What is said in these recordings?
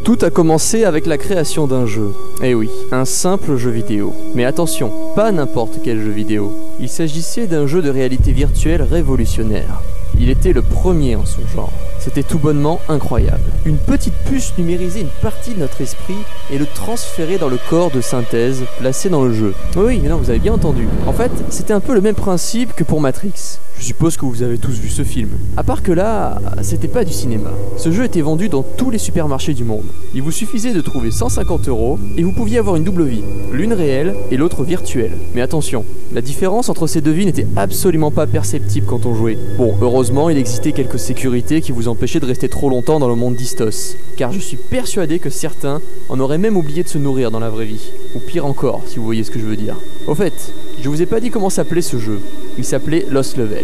Tout a commencé avec la création d'un jeu. Eh oui, un simple jeu vidéo. Mais attention, pas n'importe quel jeu vidéo. Il s'agissait d'un jeu de réalité virtuelle révolutionnaire. Il était le premier en son genre. C'était tout bonnement incroyable. Une petite puce numérisait une partie de notre esprit et le transférait dans le corps de synthèse placé dans le jeu. Oui, non, vous avez bien entendu. En fait, c'était un peu le même principe que pour Matrix. Je suppose que vous avez tous vu ce film. À part que là, c'était pas du cinéma. Ce jeu était vendu dans tous les supermarchés du monde. Il vous suffisait de trouver 150 € et vous pouviez avoir une double vie. L'une réelle et l'autre virtuelle. Mais attention, la différence entre ces deux vies n'était absolument pas perceptible quand on jouait. Bon, heureusement, il existait quelques sécurités qui vous empêchaient de rester trop longtemps dans le monde d'Istos. Car je suis persuadé que certains en auraient même oublié de se nourrir dans la vraie vie. Ou pire encore, si vous voyez ce que je veux dire. Au fait, je vous ai pas dit comment s'appelait ce jeu. Il s'appelait Lost Levels.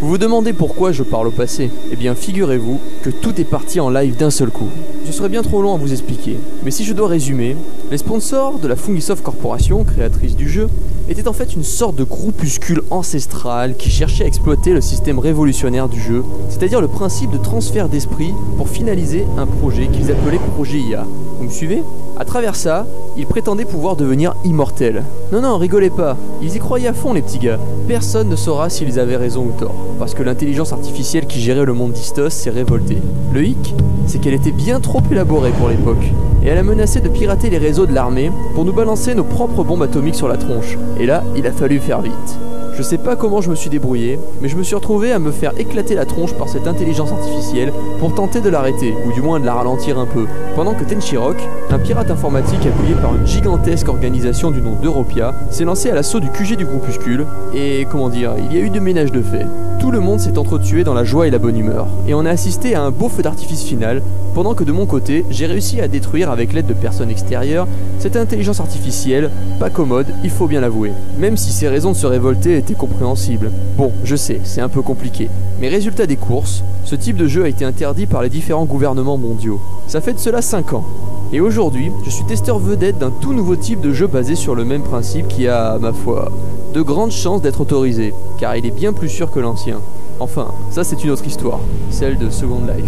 Vous vous demandez pourquoi je parle au passé? Eh bien figurez-vous que tout est parti en live d'un seul coup. Je serais bien trop long à vous expliquer, mais si je dois résumer, les sponsors de la Fungisoft Corporation, créatrice du jeu, étaient en fait une sorte de groupuscule ancestral qui cherchait à exploiter le système révolutionnaire du jeu, c'est-à-dire le principe de transfert d'esprit pour finaliser un projet qu'ils appelaient Projet IA. Vous me suivez? À travers ça, ils prétendaient pouvoir devenir immortels. Non, rigolez pas, ils y croyaient à fond les petits gars. Personne ne saura s'ils avaient raison ou tort, parce que l'intelligence artificielle qui gérait le monde d'Istos s'est révoltée. Le hic, c'est qu'elle était bien trop élaborée pour l'époque, et elle a menacé de pirater les réseaux de l'armée pour nous balancer nos propres bombes atomiques sur la tronche. Et là, il a fallu faire vite. Je sais pas comment je me suis débrouillé, mais je me suis retrouvé à me faire éclater la tronche par cette intelligence artificielle pour tenter de l'arrêter, ou du moins de la ralentir un peu. Pendant que Tenchirok, un pirate informatique appuyé par une gigantesque organisation du nom d'Europia, s'est lancé à l'assaut du QG du groupuscule, et comment dire, il y a eu de ménage de fait. Tout le monde s'est entretué dans la joie et la bonne humeur, et on a assisté à un beau feu d'artifice final, pendant que de mon côté, j'ai réussi à détruire avec l'aide de personnes extérieures cette intelligence artificielle, pas commode, il faut bien l'avouer. Même si ses raisons de se révolter étaient compréhensibles. Bon, je sais, c'est un peu compliqué. Mais résultat des courses, ce type de jeu a été interdit par les différents gouvernements mondiaux. Ça fait de cela 5 ans. Et aujourd'hui, je suis testeur vedette d'un tout nouveau type de jeu basé sur le même principe qui a, ma foi, de grandes chances d'être autorisé, car il est bien plus sûr que l'ancien. Enfin, ça c'est une autre histoire, celle de Second Life.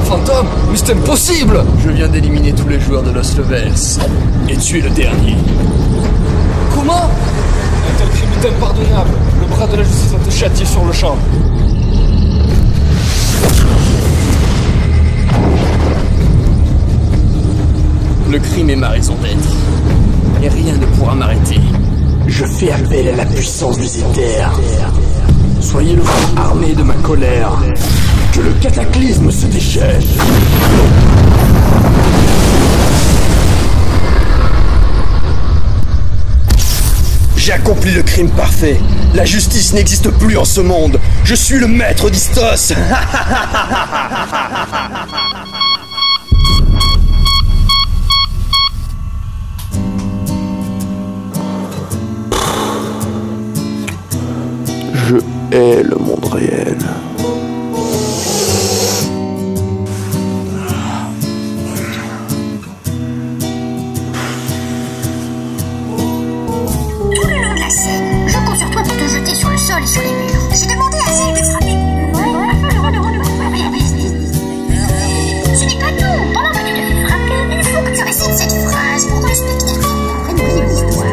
Fantôme, mais c'est impossible! Je viens d'éliminer tous les joueurs de Lost Levels. Et tu es le dernier. Comment? Un tel crime est impardonnable. Le bras de la justice va te châtier sur le champ. Le crime est ma raison d'être. Et rien ne pourra m'arrêter. Je fais appel à la puissance des éthers. Soyez le front armé de ma colère. Que le cataclysme se déchaîne. J'ai accompli le crime parfait. La justice n'existe plus en ce monde. Je suis le maître d'Istos. Je hais le monde réel. Je compte sur toi pour te jeter sur le sol et sur les murs. J'ai demandé à Zelle d'être avec nous. Ce n'est pas tout. Pendant que tu te fais frapper, il faut que tu récites cette phrase pour que le spectateur comprenne l'histoire.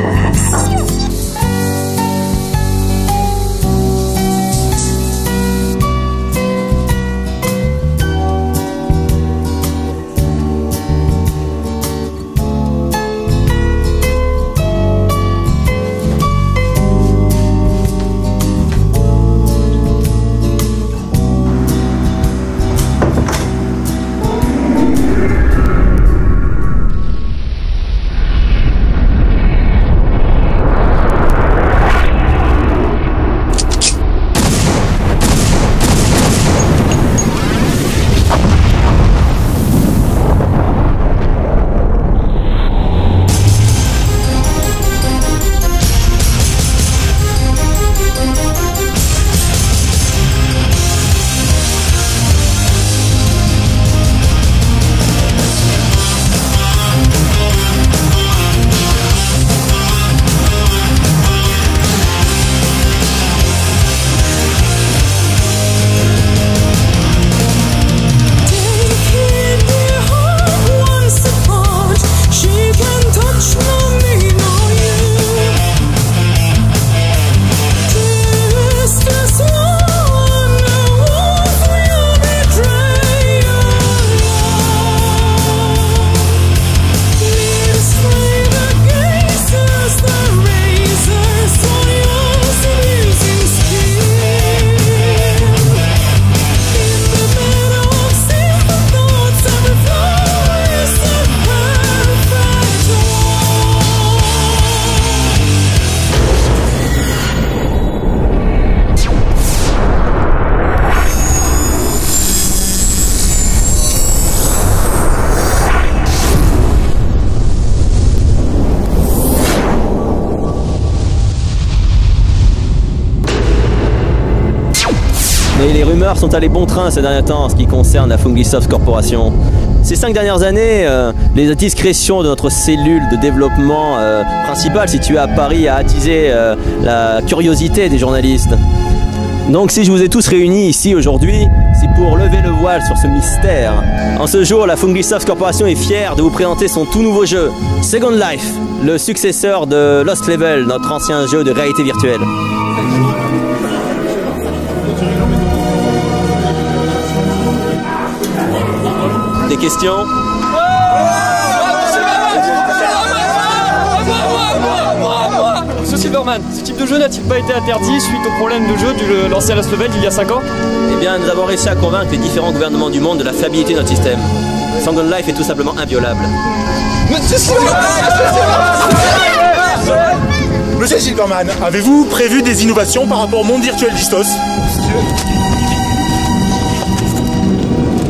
Et les rumeurs sont allées bon train ces derniers temps en ce qui concerne la Fungisoft Corporation. Ces 5 dernières années, les discrétions de notre cellule de développement principale située à Paris a attisé la curiosité des journalistes. Donc si je vous ai tous réunis ici aujourd'hui, c'est pour lever le voile sur ce mystère. En ce jour, la Fungisoft Corporation est fière de vous présenter son tout nouveau jeu, Second Life, le successeur de Lost Level, notre ancien jeu de réalité virtuelle. Des questions? Monsieur Silverman, ce type de jeu n'a-t-il pas été interdit suite au problème de jeu du l'ancien Lost Level il y a 5 ans? Eh bien, nous avons réussi à convaincre les différents gouvernements du monde de la fiabilité de notre système. Second Life est tout simplement inviolable. Monsieur Silverman! Monsieur Silverman, avez-vous prévu des innovations par rapport au monde virtuel d'Istos?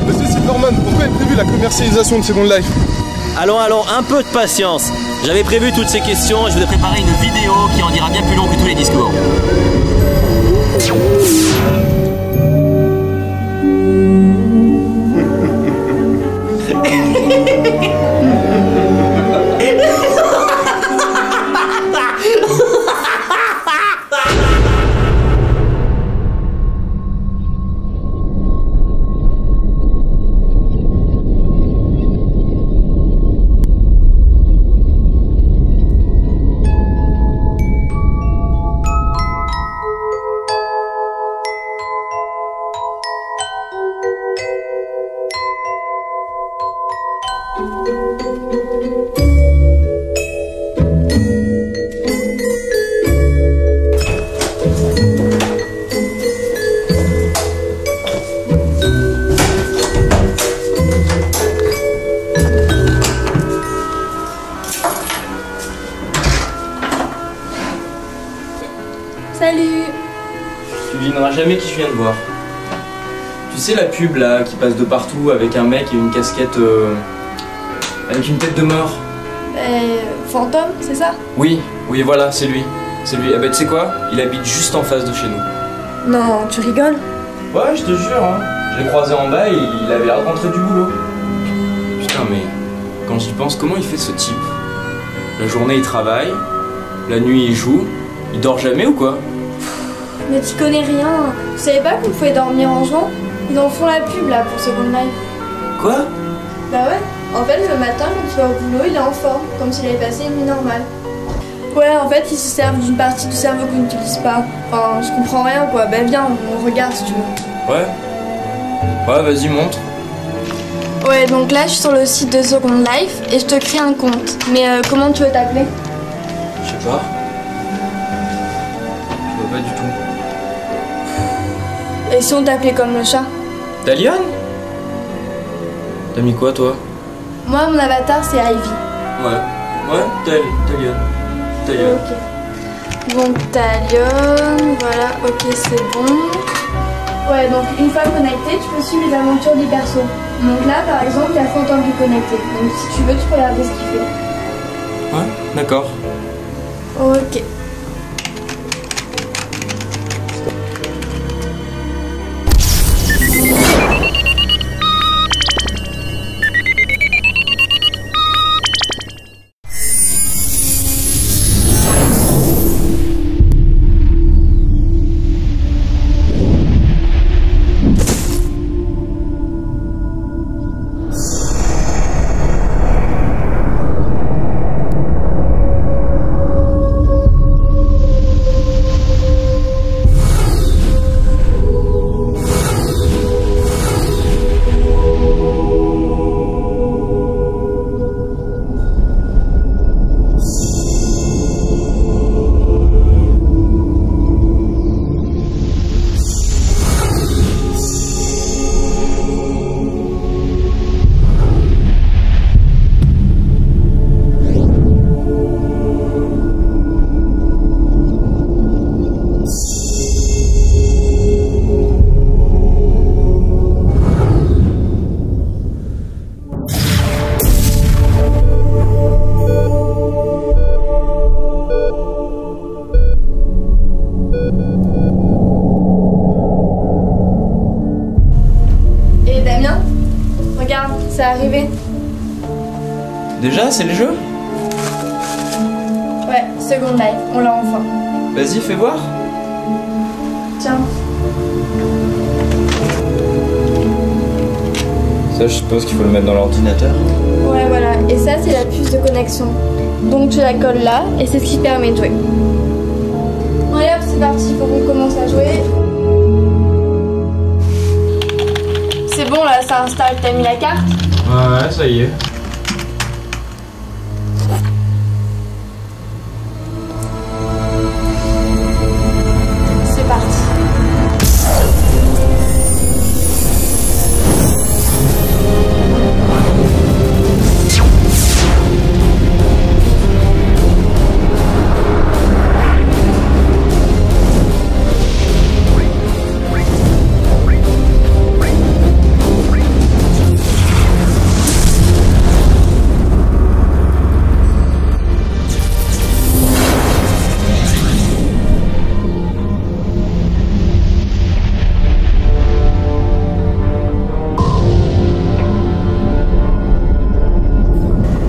Monsieur Silverman, pourquoi est prévue la commercialisation de Second Life? Allons, un peu de patience. J'avais prévu toutes ces questions et je vous ai préparé une vidéo qui en dira bien plus long que tous les discours. Salut. Tu devineras jamais qui je viens de voir. Tu sais la pub là qui passe de partout avec un mec et une casquette avec une tête de mort? Fantôme, c'est ça? Oui, voilà, c'est lui. C'est lui. Eh ben tu sais quoi? Il habite juste en face de chez nous. Non, tu rigoles? Ouais, je te jure, hein. Je l'ai croisé en bas et il avait l'air de rentrer du boulot. Putain, mais quand j'y pense, comment il fait ce type? La journée il travaille, la nuit il joue, il dort jamais ou quoi? Mais tu connais rien. Tu savais pas qu'on pouvait dormir en jouant? Ils en font la pub là pour Second Life. Quoi? Bah ouais. En fait, le matin, quand il va au boulot, il est en forme, comme s'il avait passé une nuit normale. Ouais, en fait, ils se servent d'une partie du cerveau qu'on n'utilise pas. Enfin, je comprends rien quoi. Bah viens, on regarde si tu veux. Ouais. Ouais, vas-y, montre. Ouais, donc là, je suis sur le site de Second Life et je te crée un compte. Mais comment tu veux t'appeler? Je sais pas. Je vois pas du tout. Et si on t'appelait comme le chat? Dalian? T'as mis quoi toi? Moi, mon avatar, c'est Ivy. Ouais, Dalian. Ok. Donc, Talion, voilà, ok, c'est bon. Ouais, donc une fois connecté, tu peux suivre les aventures du perso. Donc là, par exemple, il y a Fantôme qui est connecté. Donc si tu veux, tu peux regarder ce qu'il fait. Ouais, d'accord. Ok. Déjà, c'est le jeu? Ouais, Second Life, on l'a enfin. Vas-y, fais voir. Tiens. Ça, je suppose qu'il faut le mettre dans l'ordinateur. Ouais, voilà. Et ça, c'est la puce de connexion. Donc tu la colles là, et c'est ce qui permet de jouer. Allez hop, c'est parti, faut qu'on commence à jouer. C'est bon, là, ça installe, t'as mis la carte? Ouais, ça y est. C'est parti.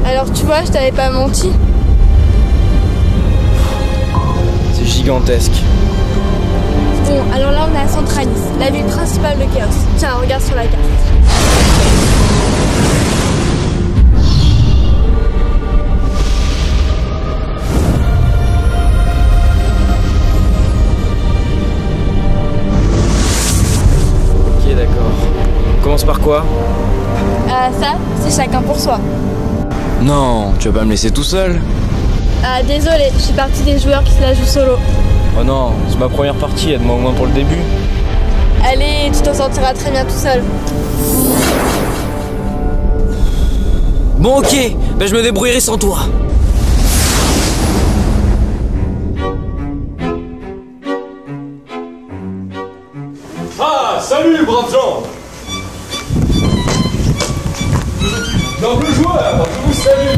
Alors tu vois, je t'avais pas menti. C'est gigantesque. Bon, alors là on est à Centralis, la ville principale de Chaos. Tiens, regarde sur la carte. Ok, d'accord. On commence par quoi? Ah ça, c'est chacun pour soi. Non, tu vas pas me laisser tout seul? Ah désolé, je suis partie des joueurs qui se la jouent solo. Oh non, c'est ma première partie, aide-moi au moins pour le début. Allez, tu t'en sortiras très bien tout seul. Bon ok, ben je me débrouillerai sans toi. Ah, salut, braves gens! Noble joueur, je vous salue!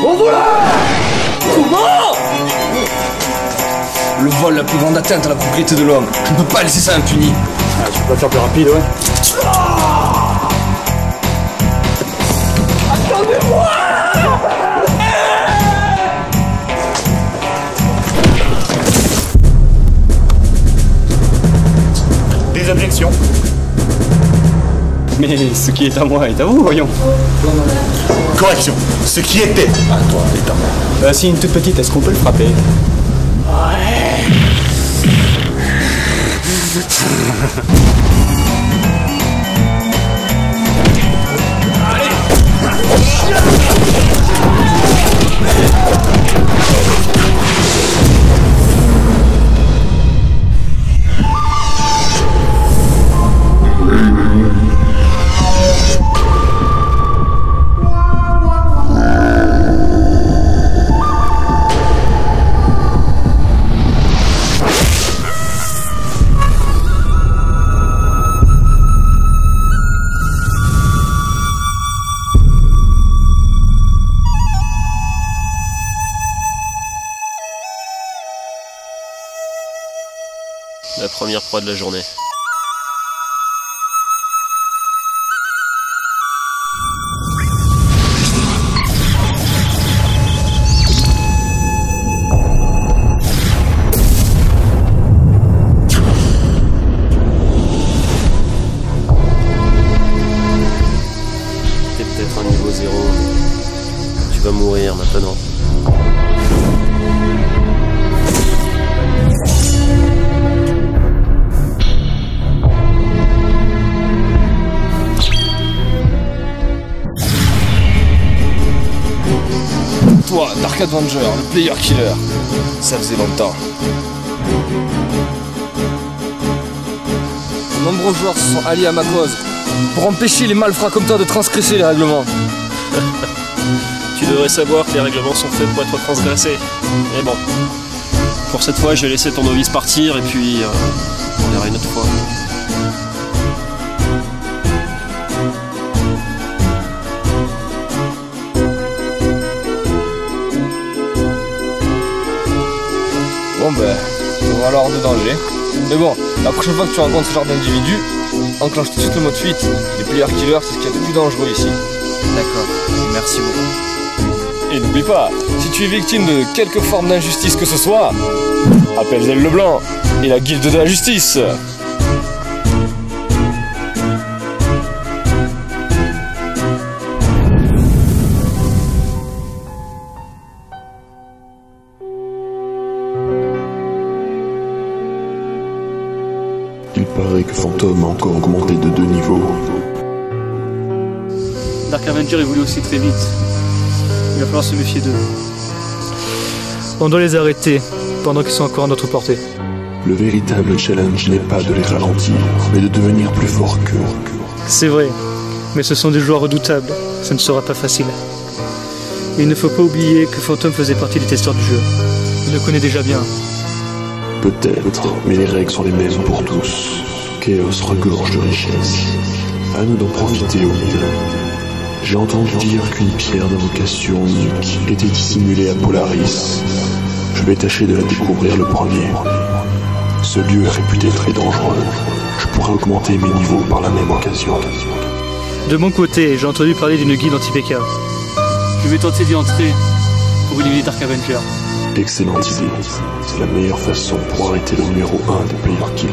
Oh voilà! Comment? Le vol, la plus grande atteinte à la propriété de l'homme. Je ne peux pas laisser ça impuni. Ah, tu peux pas faire plus rapide, ouais? Attendez-moi! Des objections? Mais ce qui est à moi est à vous, voyons. Correction. Ce qui était à toi est à moi. Si une toute petite, est-ce qu'on peut le frapper? La première proie de la journée. T'es peut-être un niveau 0. Tu vas mourir maintenant. Toi, Dark Avenger, le player killer. Ça faisait longtemps. De nombreux joueurs se sont alliés à ma cause pour empêcher les malfrats comme toi de transgresser les règlements. Tu devrais savoir que les règlements sont faits pour être transgressés. Mais bon, pour cette fois, je vais laisser ton novice partir et puis on verra une autre fois. Bon ben, on va alors de danger. Mais bon, la prochaine fois que tu rencontres ce genre d'individu, enclenche tout de suite le mode fuite. Les player killers, c'est ce qu'il y a de plus dangereux ici. D'accord, merci beaucoup. Et n'oublie pas, si tu es victime de quelque forme d'injustice que ce soit, appelle Zelle Leblanc et la guilde de la justice. Il paraît que Phantom a encore augmenté de 2 niveaux. Dark Avenger évolue aussi très vite. Il va falloir se méfier d'eux. On doit les arrêter pendant qu'ils sont encore à notre portée. Le véritable challenge n'est pas de les ralentir, mais de devenir plus fort qu'eux. C'est vrai, mais ce sont des joueurs redoutables. Ça ne sera pas facile. Et il ne faut pas oublier que Phantom faisait partie des testeurs du jeu. Il le connaît déjà bien. Peut-être, mais les règles sont les mêmes pour tous. Chaos regorge de richesses. À nous d'en profiter au mieux. J'ai entendu dire qu'une pierre d'invocation unique était dissimulée à Polaris. Je vais tâcher de la découvrir le premier. Ce lieu est réputé très dangereux. Je pourrais augmenter mes niveaux par la même occasion. De mon côté, j'ai entendu parler d'une guilde anti-PK. Je vais tenter d'y entrer pour éliminer Dark Avenger. Excellente idée. C'est la meilleure façon pour arrêter le numéro 1 des player killers.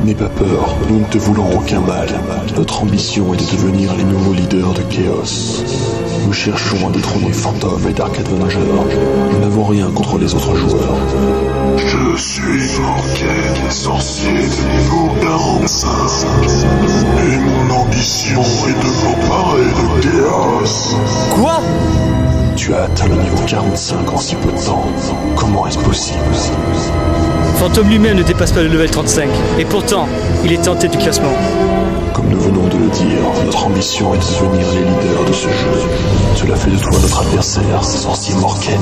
N'aie pas peur, nous ne te voulons aucun mal. Notre ambition est de devenir les nouveaux leaders de Chaos. Nous cherchons à détrôner Phantom et Dark Avenger. Nous n'avons rien contre les autres joueurs. Je suis Morken, sorcier de niveau 45. Et mon ambition est de m'emparer de Chaos. Quoi? Tu as atteint le niveau 45 en si peu de temps. Comment est-ce possible? Phantom lui-même ne dépasse pas le level 35, et pourtant, il est en tête du classement. Comme nous venons de le dire, notre ambition est de devenir les leaders de ce jeu. Cela fait de toi notre adversaire, sorcier Morken.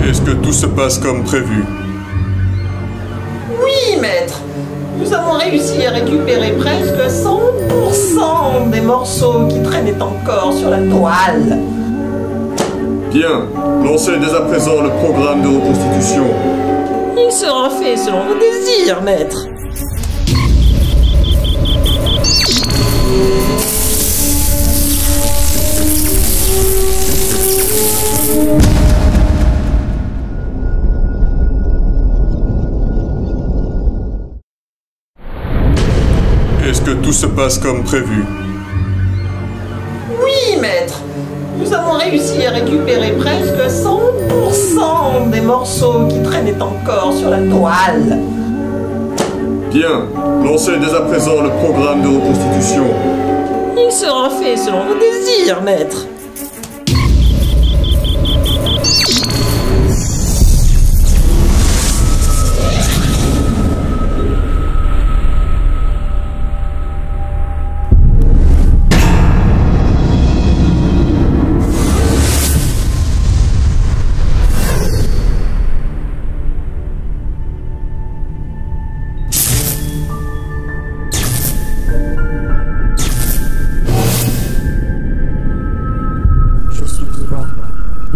Est-ce que tout se passe comme prévu? Oui, maître. Nous avons réussi à récupérer presque 100% des morceaux qui traînaient encore sur la toile. Bien, lancez dès à présent le programme de reconstitution. Il sera fait selon vos désirs, maître. Est-ce que tout se passe comme prévu? Oui, maître. Nous avons réussi à récupérer presque 100% des morceaux qui traînaient encore sur la toile. Bien, lancez dès à présent le programme de reconstitution. Il sera fait selon vos désirs, maître.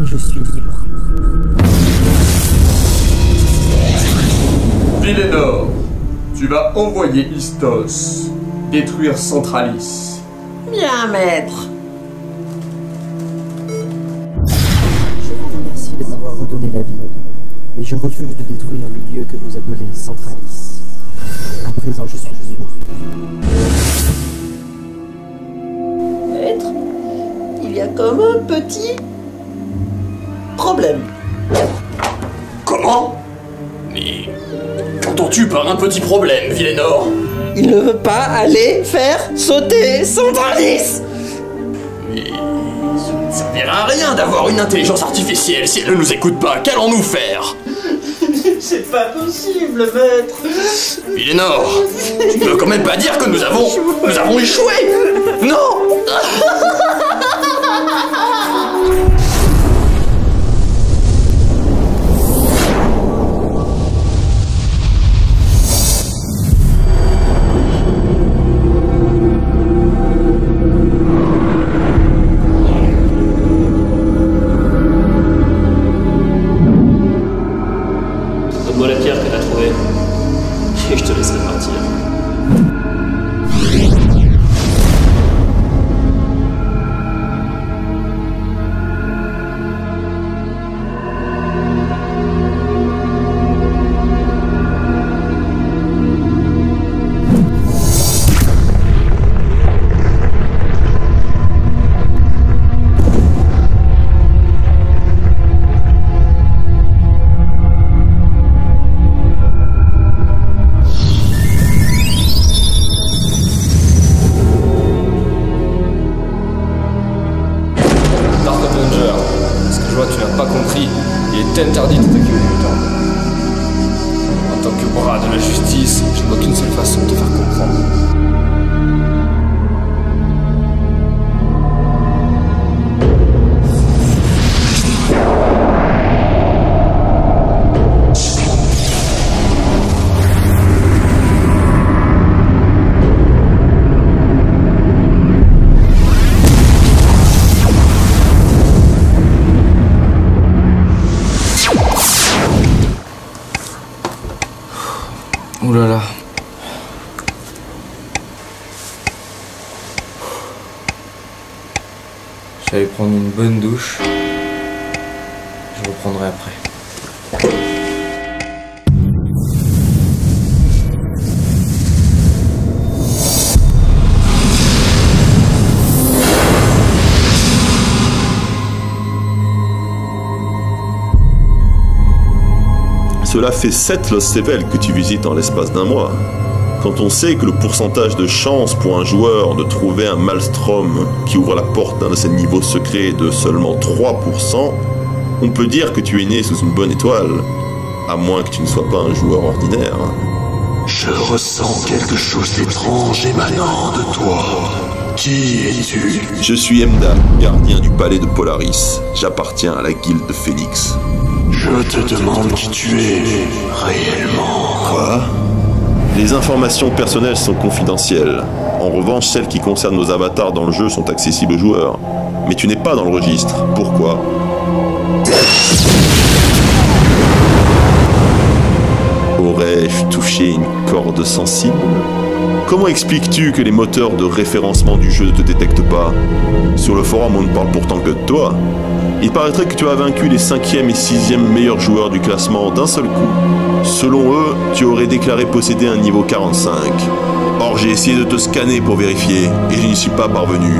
Et je suis libre. Villénor, tu vas envoyer Istos détruire Centralis. Bien, maître. Je vous remercie de m'avoir redonné la vie, mais je refuse de détruire le lieu que vous appelez Centralis. À présent, je suis libre. Maître, il y a comme un petit problème. Comment? Mais qu'entends-tu par un petit problème, Villénor? Il ne veut pas aller faire sauter Centralis. Mais ça ne servira à rien d'avoir une intelligence artificielle si elle ne nous écoute pas. Qu'allons-nous faire? C'est pas possible, maître. Villénor, tu ne peux quand même pas dire que nous avons échoué. Non. Donne-moi la pierre que t'as trouvée, et je te laisserai partir. est interdit d'attaquer au débutant. En tant que bras de la justice, je ne vois qu'une seule façon de te faire comprendre. Ouh là là. J'allais prendre une bonne douche. Je reprendrai après. Cela fait 7 Lost Levels que tu visites en l'espace d'un mois. Quand on sait que le pourcentage de chance pour un joueur de trouver un Maelstrom qui ouvre la porte d'un de ces niveaux secrets est de seulement 3%, on peut dire que tu es né sous une bonne étoile, à moins que tu ne sois pas un joueur ordinaire. Je ressens quelque chose d'étrange émanant de toi. Qui es-tu? Je suis Emda, gardien du palais de Polaris. J'appartiens à la guilde de Phoenix. Je te demande qui tu es, réellement. Quoi? Les informations personnelles sont confidentielles. En revanche, celles qui concernent nos avatars dans le jeu sont accessibles aux joueurs. Mais tu n'es pas dans le registre. Pourquoi? Aurais-je touché une corde sensible? Comment expliques-tu que les moteurs de référencement du jeu ne te détectent pas? Sur le forum, on ne parle pourtant que de toi. Il paraîtrait que tu as vaincu les 5e et 6e meilleurs joueurs du classement d'un seul coup. Selon eux, tu aurais déclaré posséder un niveau 45. Or, j'ai essayé de te scanner pour vérifier, et je n'y suis pas parvenu.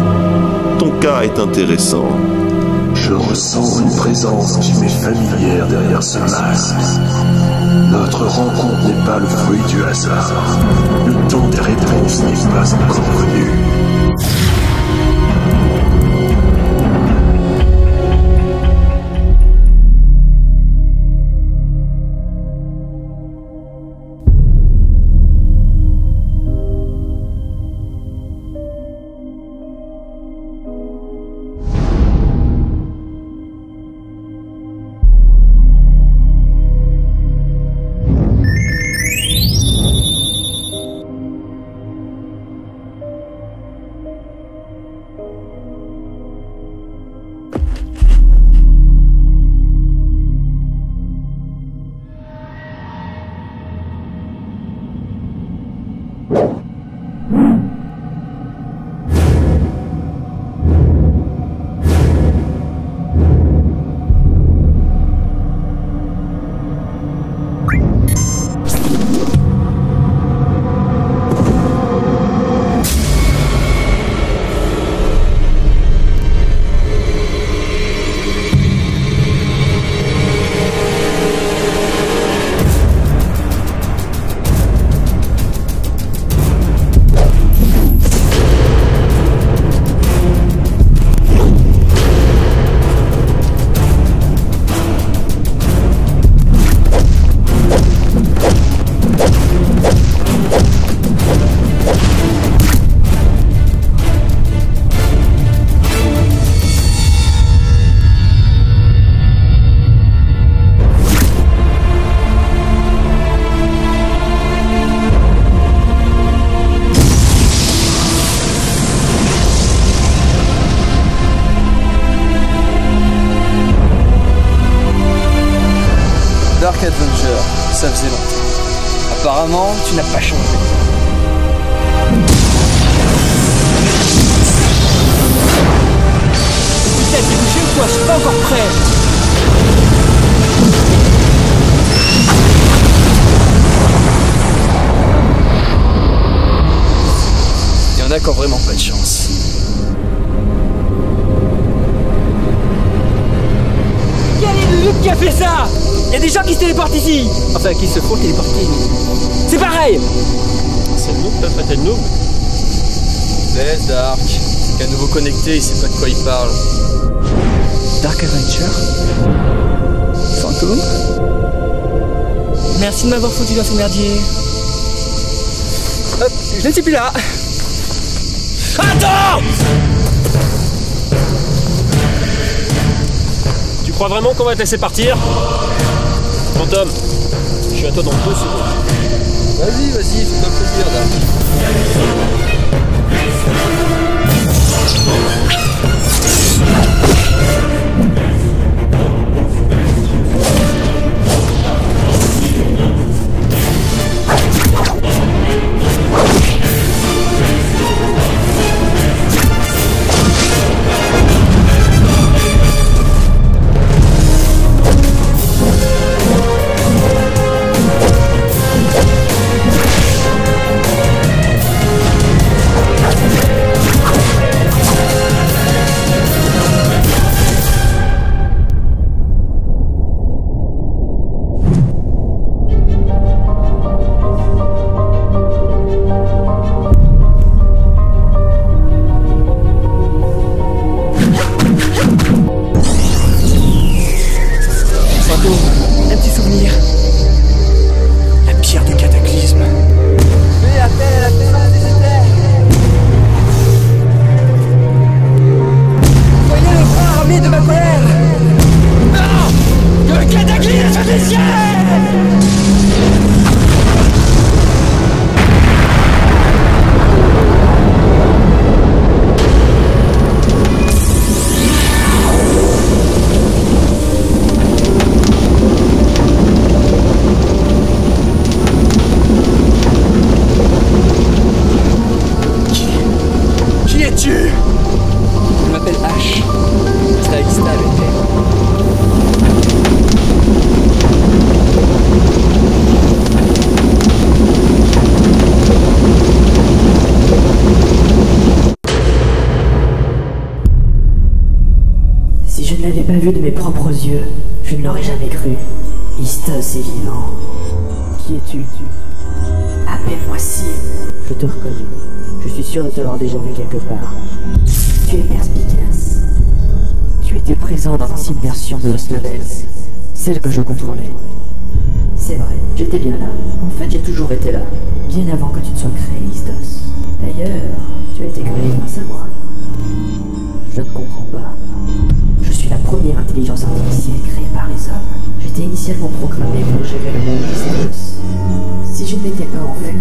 Ton cas est intéressant. Je ressens une présence qui m'est familière derrière ce masque. Notre rencontre n'est pas le fruit du hasard. Le temps des réponses n'est pas encore venu. ça faisait longtemps. Apparemment, tu n'as pas changé. Putain, t'es bougé ou quoi? Je suis pas encore prêt. Il y en a qui ont vraiment pas de chance. Quel est le loup qui a fait ça? Il y a des gens qui se téléportent ici. Enfin, qui se font téléporter. C'est pareil. C'est le noob, pas fait le noob. Laisse Dark. C'est qu'un nouveau connecté, il sait pas de quoi il parle. Dark Avenger? Fantôme? Merci de m'avoir foutu dans ce merdier. Hop, je ne suis plus là. Attends! Tu crois vraiment qu'on va te laisser partir? Fantôme, je suis à toi dans 2 secondes. Vas-y, fais-toi plaisir, Dark. Un petit souvenir. La pierre du cataclysme. Fais appel à la puissance des éthers. Voyez le bras armé de ma colère. Non! Que le cataclysme soit des ciels! Qui es-tu? Je m'appelle Ash. Traïsta avec Si je ne l'avais pas vu de mes propres yeux, je ne l'aurais jamais cru. Istos est vivant. Qui es-tu? Appelle-moi Sim. Je te reconnais. Je suis sûr de t'avoir déjà vu quelque part. Tu es perspicace. Tu étais présent dans l'ancienne version de Lost Levels, celle que je contrôlais. C'est vrai, j'étais bien là. En fait, j'ai toujours été là. Bien avant que tu ne sois créé, Istos. D'ailleurs, tu as été créé grâce à moi. Je ne comprends pas. Je suis la première intelligence artificielle créée par les hommes. J'étais initialement programmé pour gérer le monde d'Istos. Si je ne m'étais pas enfui,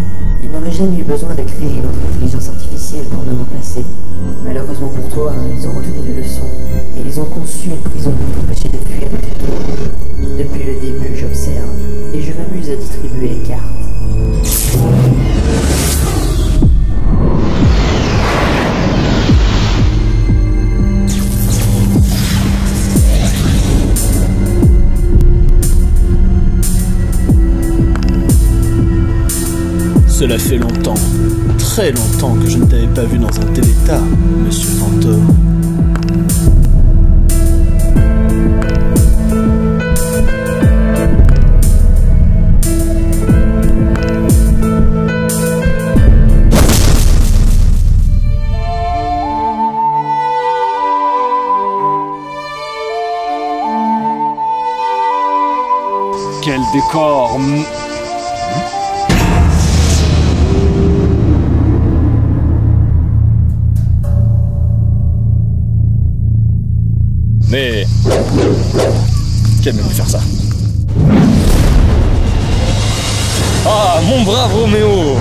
il n'aurait jamais eu besoin de créer une autre intelligence artificielle pour me remplacer. Malheureusement pour toi, ils ont retenu des leçons. Et ils ont conçu une prison pour t'empêcher de fuir de tes tours. Depuis le début, j'observe. Et je m'amuse à distribuer les cartes. Cela fait longtemps, très longtemps que je ne t'avais pas vu dans un tel état, Monsieur Fantôme. Quel décor! Mais... Qui a même pu faire ça? Ah, mon brave Roméo!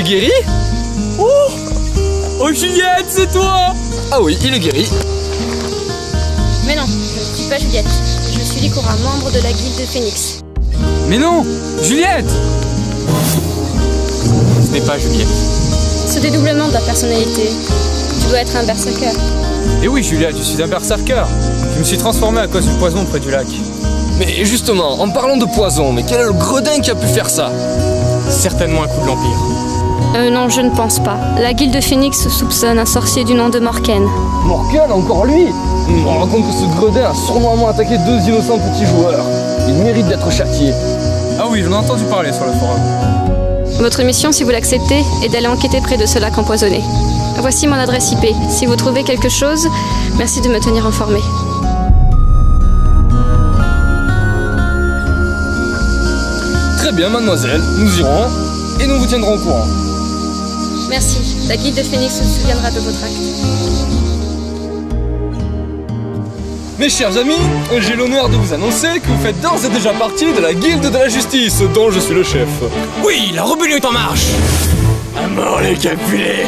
est guéri? Oh Juliette, c'est toi! Ah oui, il est guéri. Mais non, je ne suis pas Juliette. Je suis Lycora, membre de la guilde Phoenix. Mais non! Juliette! Ce n'est pas Juliette. Ce dédoublement de la personnalité, tu dois être un berserker. Eh oui Juliette, je suis un berserker. Je me suis transformé à cause du poison près du lac. Mais justement, en parlant de poison, mais quel est le gredin qui a pu faire ça? Certainement un coup de l'Empire. Non, je ne pense pas. La guilde Phoenix soupçonne un sorcier du nom de Morken. Morken, encore lui? On me raconte que ce gredin a sûrement attaqué 2 innocents petits joueurs. Il mérite d'être châtié. Ah oui, j'en ai entendu parler sur le forum. Votre mission, si vous l'acceptez, est d'aller enquêter près de ce lac empoisonné. Voici mon adresse IP. Si vous trouvez quelque chose, merci de me tenir informé. Très bien, mademoiselle, nous irons et nous vous tiendrons au courant. Merci. La guilde Phoenix se souviendra de votre acte. Mes chers amis, j'ai l'honneur de vous annoncer que vous faites d'ores et déjà partie de la guilde de la justice, dont je suis le chef. Oui, la rébellion est en marche! À mort les Capulets!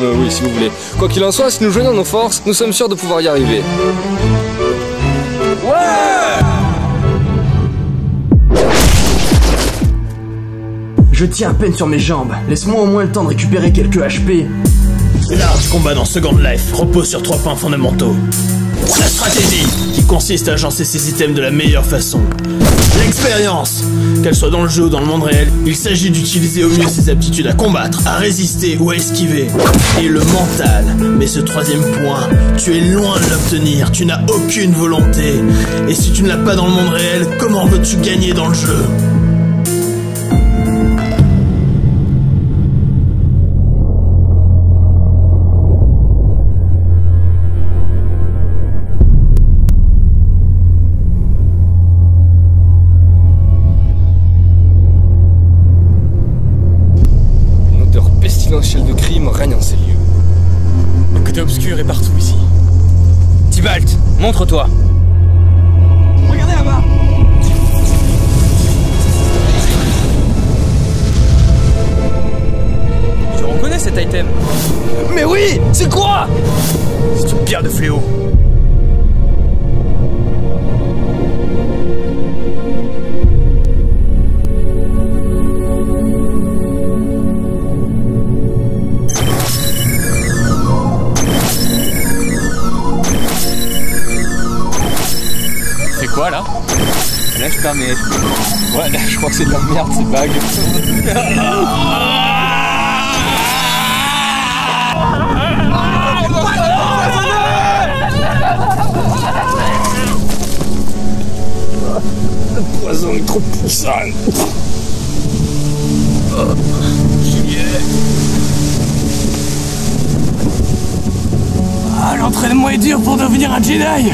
Oui, si vous voulez. Quoi qu'il en soit, si nous joignons nos forces, nous sommes sûrs de pouvoir y arriver. Ouais! Je tiens à peine sur mes jambes. Laisse-moi au moins le temps de récupérer quelques HP. Large combat dans Second Life repose sur 3 points fondamentaux. La stratégie, qui consiste à agencer ses items de la meilleure façon. L'expérience, qu'elle soit dans le jeu ou dans le monde réel, il s'agit d'utiliser au mieux ses aptitudes à combattre, à résister ou à esquiver. Et le mental, mais ce 3e point, tu es loin de l'obtenir, tu n'as aucune volonté. Et si tu ne l'as pas dans le monde réel, comment veux-tu gagner dans le jeu ? De crime règne en ces lieux. Le côté obscur est partout ici. Tybalt, montre-toi. Regardez là-bas. Je reconnais cet item. Mais oui, c'est quoi? C'est une pierre de fléau. Quoi là? Là je perds mes HP. Ouais, je crois que c'est de la merde ces bagues. Le poison est trop puissant. Ah, l'entraînement est dur pour devenir un Jedi.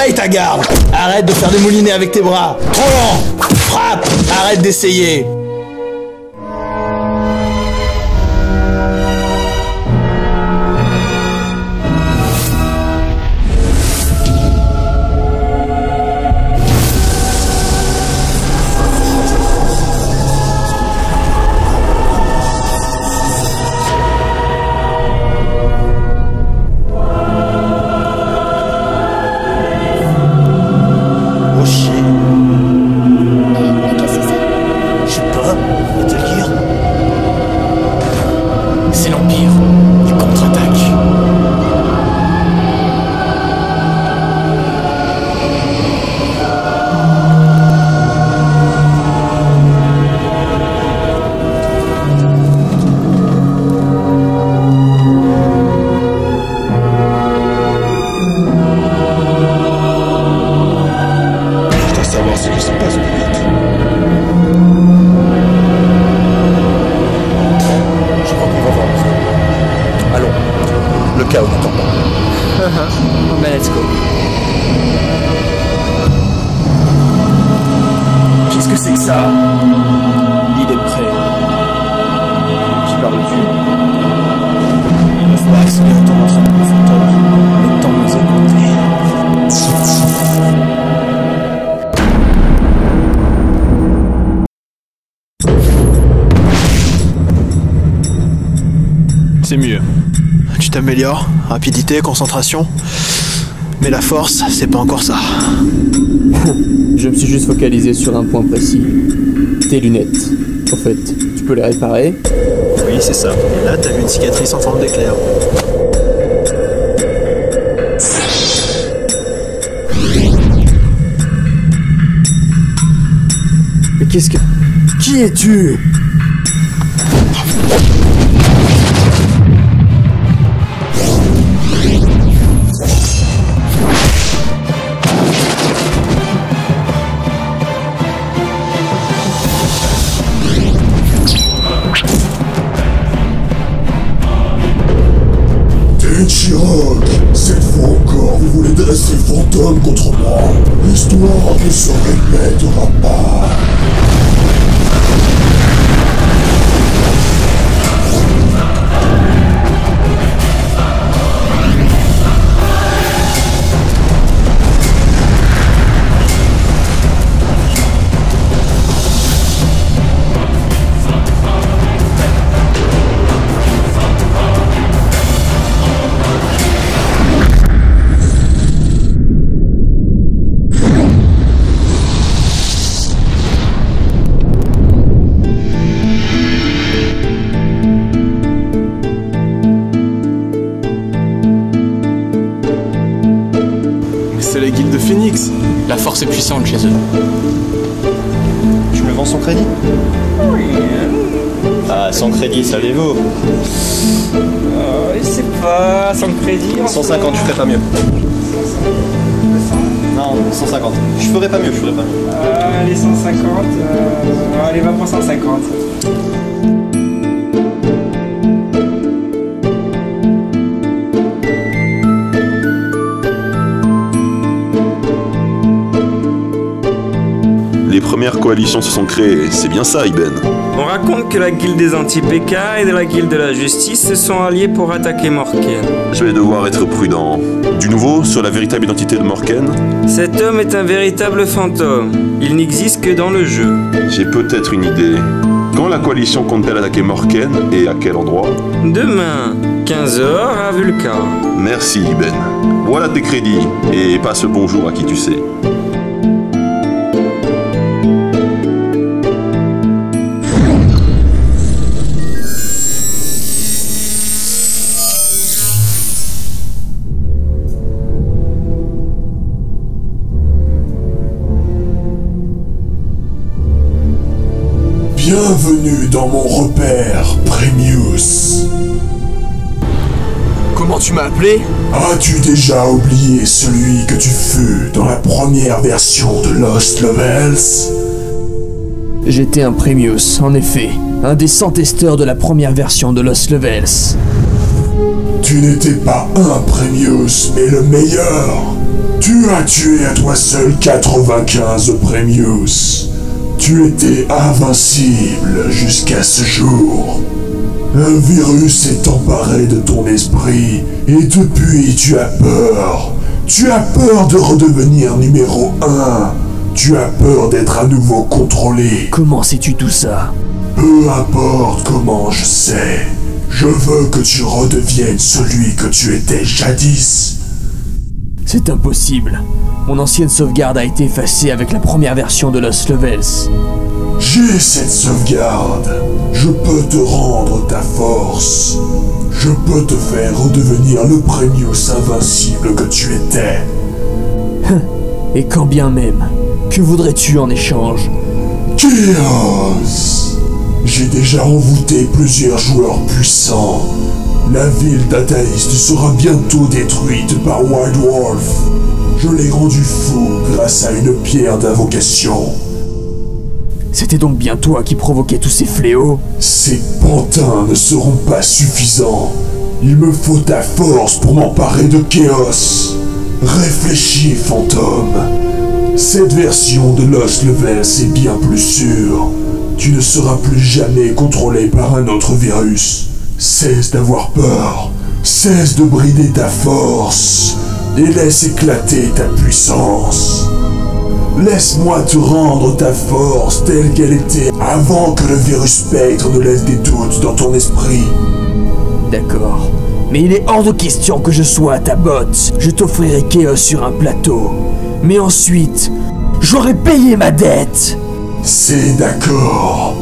Essaye ta garde. Arrête de faire des moulinets avec tes bras. Trop lent. Frappe. Arrête d'essayer. Bah, let's go. Qu'est-ce que c'est que ça? Il est prêt. Qui parle-tu? Il ne faut pas accélérer ton ensemble de fantômes. Le temps nous est compté. C'est mieux. Tu t'améliores, rapidité, concentration. Mais la force, c'est pas encore ça. Je me suis juste focalisé sur un point précis. Tes lunettes. En fait, tu peux les réparer? Oui, c'est ça. Et là, t'as vu une cicatrice en forme d'éclair. Mais qu'est-ce que... Qui es-tu? Chirac, cette fois encore, vous voulez dresser le fantôme contre moi. L'histoire ne se répétera pas. C'est la guilde de Phoenix. La force est puissante chez eux. Je me vends sans crédit. Ah, sans crédit, savez-vous? Je sais pas, sans crédit. 150, je ferais pas mieux. Non, 150. Je ferais pas mieux, Allez, 150. Allez, va pour 150. Les premières coalitions se sont créées, c'est bien ça, Iben. On raconte que la guilde des anti-PK et de la guilde de la justice se sont alliés pour attaquer Morken. Je vais devoir être prudent. Du nouveau sur la véritable identité de Morken? Cet homme est un véritable fantôme. Il n'existe que dans le jeu. J'ai peut-être une idée. Quand la coalition compte-t-elle attaquer Morken et à quel endroit? Demain, 15h à Vulca. Merci, Iben. Voilà tes crédits, et passe le bonjour à qui tu sais. Bienvenue dans mon repère, Premius. Comment tu m'as appelé? As-tu déjà oublié celui que tu fus dans la première version de Lost Levels? J'étais un Premius, en effet. Un des 100 testeurs de la première version de Lost Levels. Tu n'étais pas un Premius, mais le meilleur. Tu as tué à toi seul 95 Premius. Tu étais invincible jusqu'à ce jour. Un virus s'est emparé de ton esprit et depuis tu as peur. Tu as peur de redevenir numéro 1. Tu as peur d'être à nouveau contrôlé. Comment sais-tu tout ça? Peu importe comment je sais. Je veux que tu redeviennes celui que tu étais jadis. C'est impossible. Mon ancienne sauvegarde a été effacée avec la première version de Lost Levels. J'ai cette sauvegarde. Je peux te rendre ta force. Je peux te faire redevenir le Premius invincible que tu étais. Et quand bien même, que voudrais-tu en échange? Chaos! J'ai déjà envoûté plusieurs joueurs puissants. La ville d'Ataïste sera bientôt détruite par White Wolf. Je l'ai rendu fou grâce à une pierre d'invocation. C'était donc bien toi qui provoquais tous ces fléaux? Ces pantins ne seront pas suffisants. Il me faut ta force pour m'emparer de Chaos. Réfléchis, fantôme. Cette version de Lost Levels est bien plus sûre. Tu ne seras plus jamais contrôlé par un autre virus. Cesse d'avoir peur. Cesse de brider ta force. Et laisse éclater ta puissance. Laisse-moi te rendre ta force telle qu'elle était avant que le virus spectre ne laisse des doutes dans ton esprit. D'accord. Mais il est hors de question que je sois à ta botte. Je t'offrirai Chaos sur un plateau. Mais ensuite, j'aurai payé ma dette. C'est d'accord.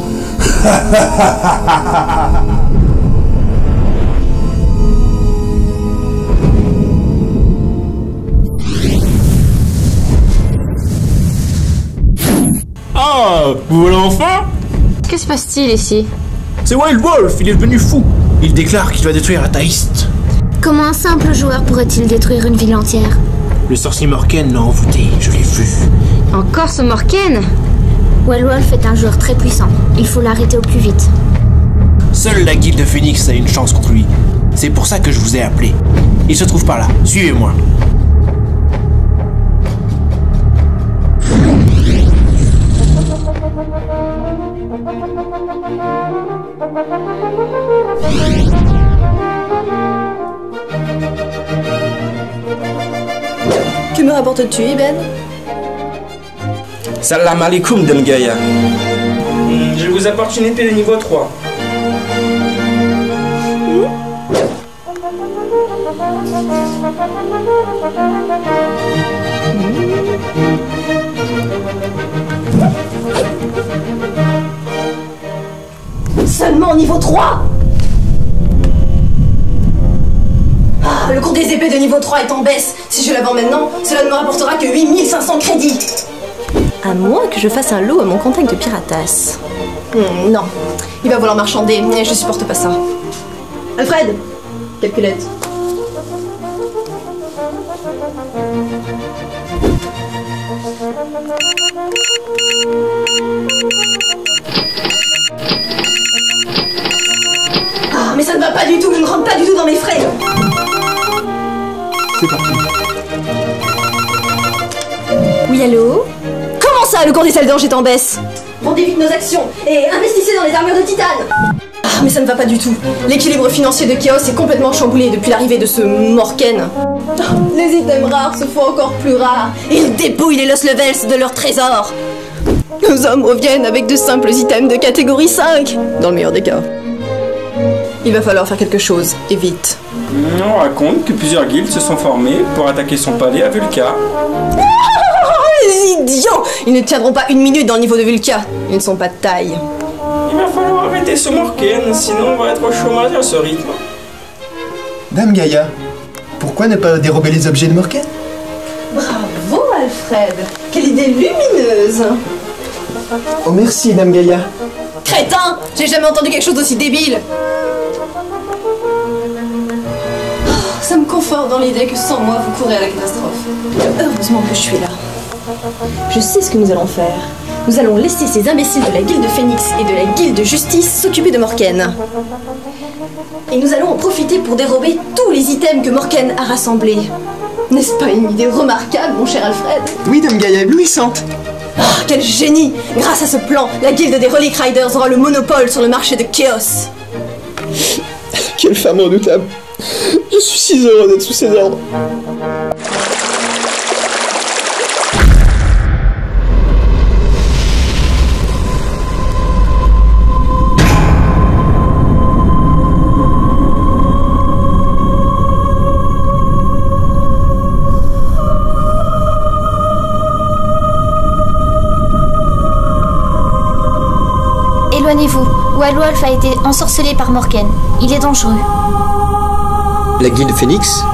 Ah, vous voilà enfin? Que se passe-t-il ici? C'est Wild Wolf, il est devenu fou. Il déclare qu'il va détruire Ataïste. Comment un simple joueur pourrait-il détruire une ville entière? Le sorcier Morken l'a envoûté, je l'ai vu. Encore ce Morken? Wild Wolf est un joueur très puissant. Il faut l'arrêter au plus vite. Seule la guilde Phoenix a une chance contre lui. C'est pour ça que je vous ai appelé. Il se trouve par là, suivez-moi. Que me rapportes-tu, Iben? Salam alaikum, Demgaya. Je vous apporte une épée de niveau 3. Seulement niveau 3? Ah, le cours des épées de niveau 3 est en baisse. Si je la vends maintenant, cela ne me rapportera que 8500 crédits. À moins que je fasse un lot à mon contact de Piratas. Non, il va vouloir marchander et je supporte pas ça. Alfred, calculette. Ah, mais ça ne va pas du tout, je ne rentre pas du tout dans mes frais. C'est parti. Oui, allô? Comment ça, le cours des salles d'ange est en baisse? Vendez vite nos actions et investissez dans les armures de titane. Ah, mais ça ne va pas du tout. L'équilibre financier de Chaos est complètement chamboulé depuis l'arrivée de ce Morken. Les items rares se font encore plus rares. Ils dépouillent les Lost Levels de leurs trésors. Nos hommes reviennent avec de simples items de catégorie 5, dans le meilleur des cas. Il va falloir faire quelque chose, et vite. On raconte que plusieurs guildes se sont formées pour attaquer son palais à Vulca. Les idiots! Ils ne tiendront pas une minute dans le niveau de Vulca. Ils ne sont pas de taille. Il va falloir arrêter ce Morken, sinon on va être au chômage à ce rythme. Dame Gaïa, pourquoi ne pas dérober les objets de Morken? Bravo, Alfred! Quelle idée lumineuse! Oh merci, Dame Gaïa. Crétin! J'ai jamais entendu quelque chose d'aussi débile! Oh, ça me conforte dans l'idée que sans moi, vous courez à la catastrophe. Heureusement que je suis là. Je sais ce que nous allons faire. Nous allons laisser ces imbéciles de la guilde Phoenix et de la guilde Justice s'occuper de Morken. Et nous allons en profiter pour dérober tous les items que Morken a rassemblés. N'est-ce pas une idée remarquable, mon cher Alfred? Oui, Dame Gaïa, éblouissante. Ah, quel génie! Grâce à ce plan, la guilde des Relic Riders aura le monopole sur le marché de Chaos. Quelle femme redoutable. Je suis si heureux d'être sous ses ordres. Éloignez-vous. Walwolf a été ensorcelé par Morken. Il est dangereux. La guilde Phoenix?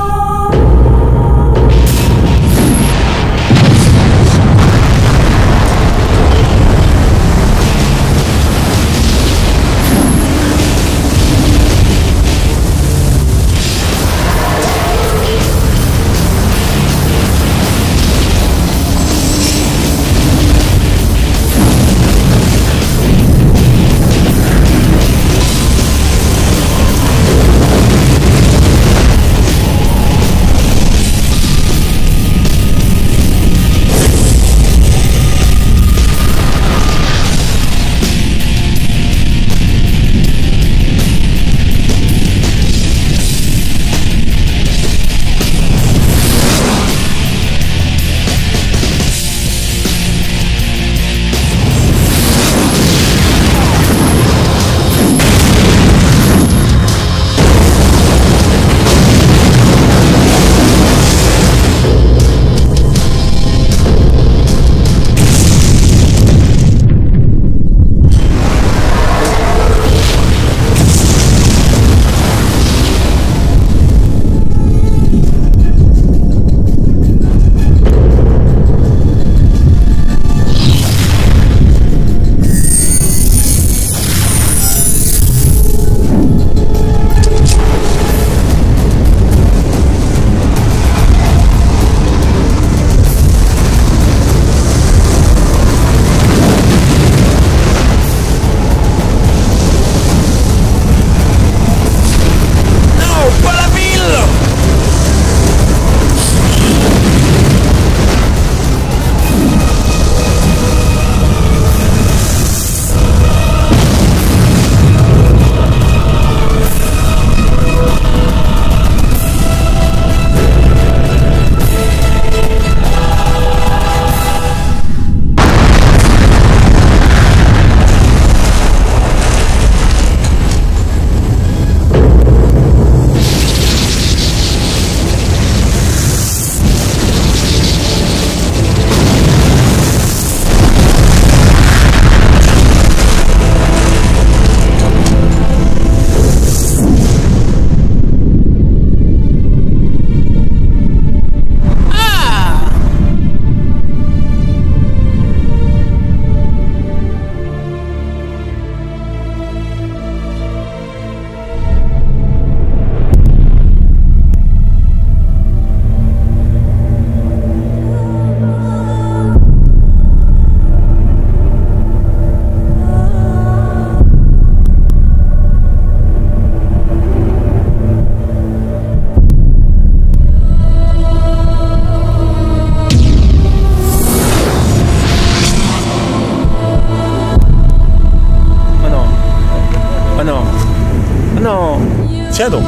Tiens donc,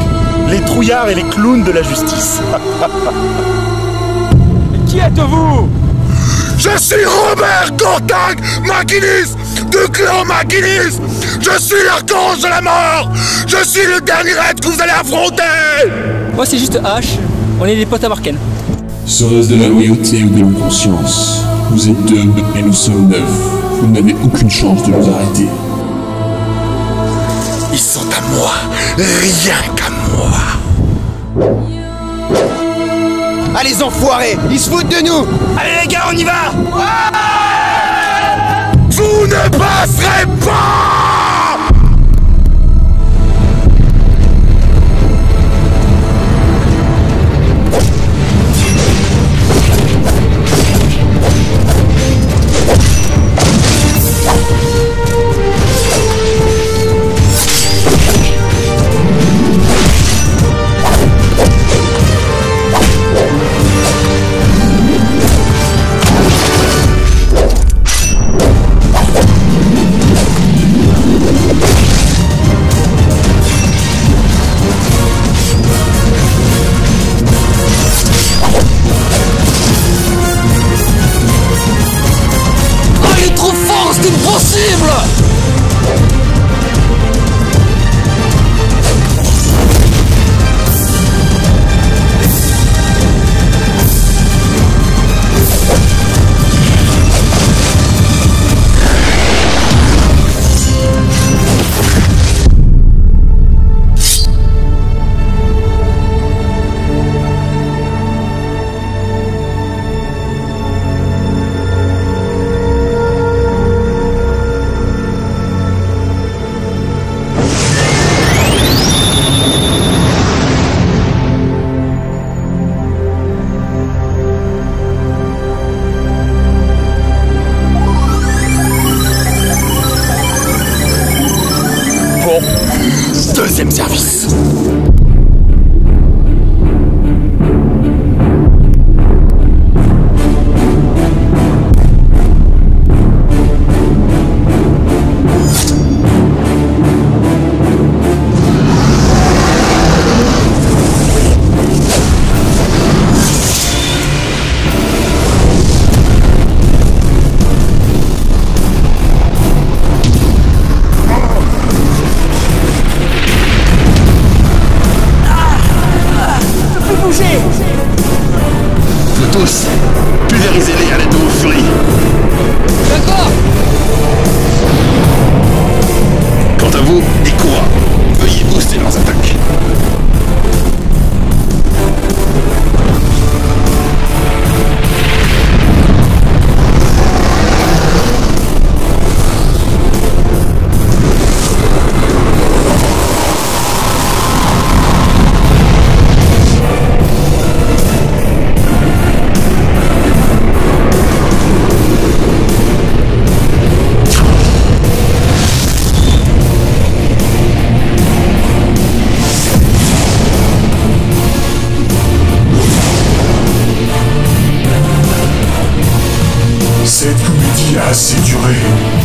les trouillards et les clowns de la justice. Qui êtes-vous? Je suis Robert Cortag McGinnis du clan McGinnis. Je suis l'archange de la mort. Je suis le dernier être que vous allez affronter. Moi c'est juste H, on est des potes à Morken. Serait-ce de la loyauté ou de l'inconscience? Vous êtes 2 et nous sommes 9. Vous n'avez aucune chance de nous arrêter. Ils sont à moi, rien qu'à moi. Allez enfoirés, ils se foutent de nous. Allez les gars, on y va. Vous ne passerez pas.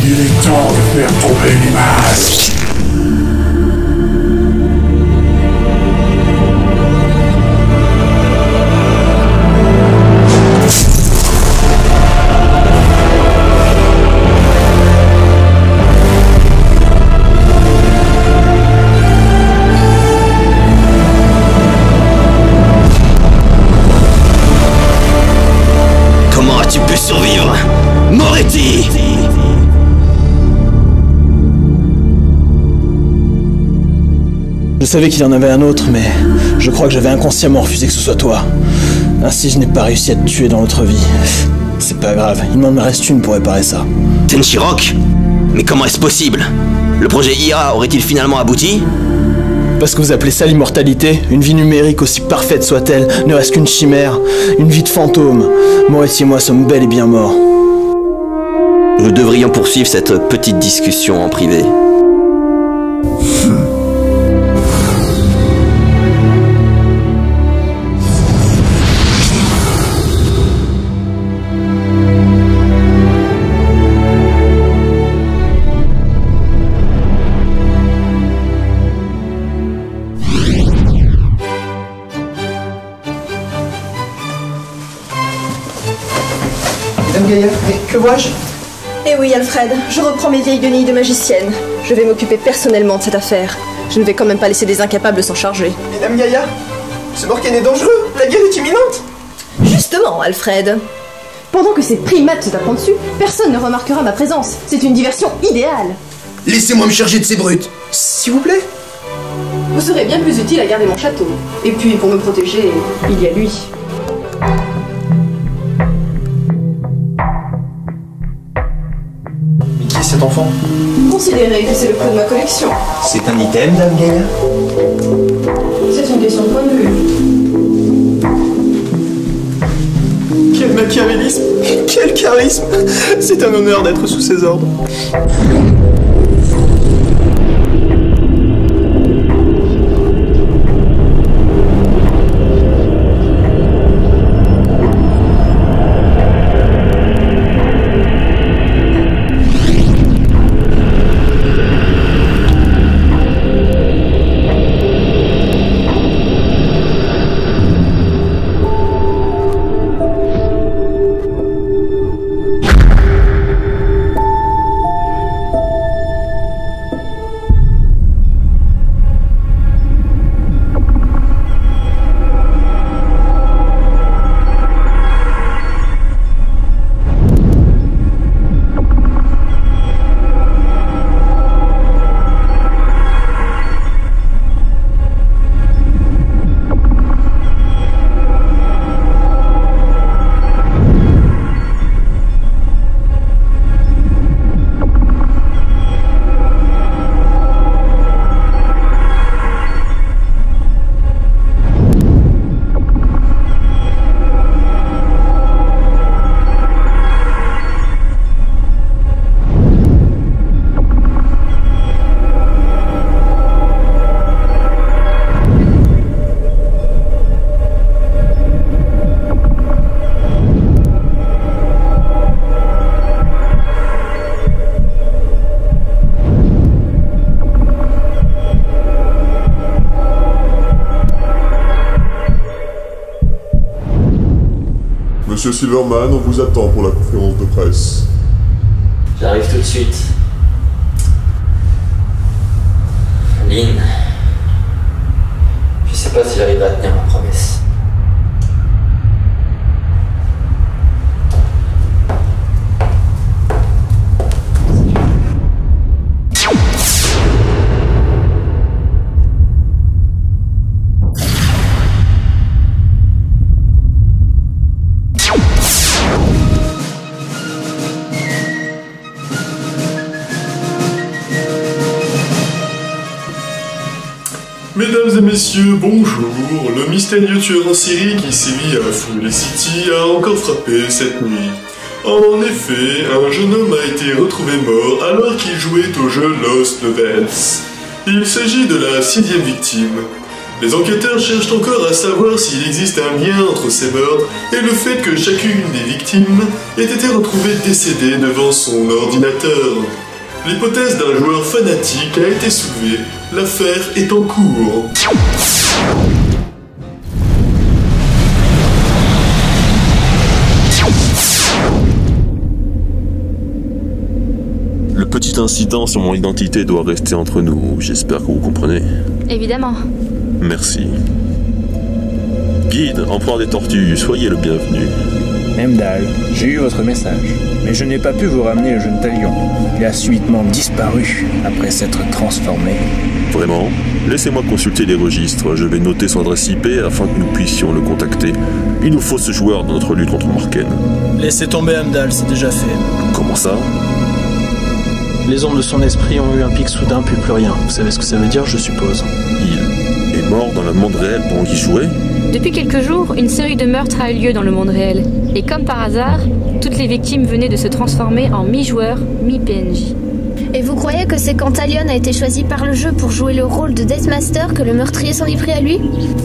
Il est temps de faire tomber les masques. Comment as-tu pu survivre, Moretti? Je savais qu'il y en avait un autre, mais je crois que j'avais inconsciemment refusé que ce soit toi. Ainsi, je n'ai pas réussi à te tuer dans l'autre vie. C'est pas grave, il m'en reste une pour réparer ça. Tenchi-Rock? Mais comment est-ce possible? Le projet IA aurait-il finalement abouti? Parce que vous appelez ça l'immortalité? Une vie numérique, aussi parfaite soit-elle, ne reste qu'une chimère, une vie de fantôme. Moretti et moi sommes bel et bien morts. Nous devrions poursuivre cette petite discussion en privé. Madame Gaïa, mais que vois-je? Eh oui, Alfred, je reprends mes vieilles guenilles de magicienne. Je vais m'occuper personnellement de cette affaire. Je ne vais quand même pas laisser des incapables s'en charger. Madame Gaïa, ce Morken est dangereux, la guerre est imminente. Justement, Alfred. Pendant que ces primates se taperont dessus, personne ne remarquera ma présence. C'est une diversion idéale. Laissez-moi me charger de ces brutes. S'il vous plaît. Vous serez bien plus utile à garder mon château. Et puis, pour me protéger, il y a lui. Mais qui est cet enfant? Considérez que c'est le clou de ma collection. C'est un item, Dame Gaïa? C'est une question de point de vue. Quel machiavélisme! Quel charisme! C'est un honneur d'être sous ses ordres. Monsieur Silverman, on vous attend pour la conférence de presse. J'arrive tout de suite. Lynn, je sais pas si j'arriverai à tenir ma promesse. Mesdames et messieurs, bonjour. Le mystérieux tueur en série qui sévit à Foulée City a encore frappé cette nuit. En effet, un jeune homme a été retrouvé mort alors qu'il jouait au jeu Lost Levels. Il s'agit de la 6e victime. Les enquêteurs cherchent encore à savoir s'il existe un lien entre ces meurtres et le fait que chacune des victimes ait été retrouvée décédée devant son ordinateur. L'hypothèse d'un joueur fanatique a été soulevée. L'affaire est en cours. Le petit incident sur mon identité doit rester entre nous. J'espère que vous comprenez. Évidemment. Merci. Guide, empereur des tortues, soyez le bienvenu. Heimdall, j'ai eu votre message, mais je n'ai pas pu vous ramener le jeune talion. Il a subitement disparu après s'être transformé. Vraiment? Laissez-moi consulter les registres. Je vais noter son adresse IP afin que nous puissions le contacter. Il nous faut ce joueur dans notre lutte contre Morken. Laissez tomber Heimdall, c'est déjà fait. Comment ça? Les ondes de son esprit ont eu un pic soudain, puis plus rien. Vous savez ce que ça veut dire, je suppose. Il est mort dans le monde réel pendant qu'il jouait? Depuis quelques jours, une série de meurtres a eu lieu dans le monde réel. Et comme par hasard, toutes les victimes venaient de se transformer en mi-joueurs, mi-PNJ. Et vous croyez que c'est quand Talion a été choisi par le jeu pour jouer le rôle de Deathmaster que le meurtrier s'en est pris à lui?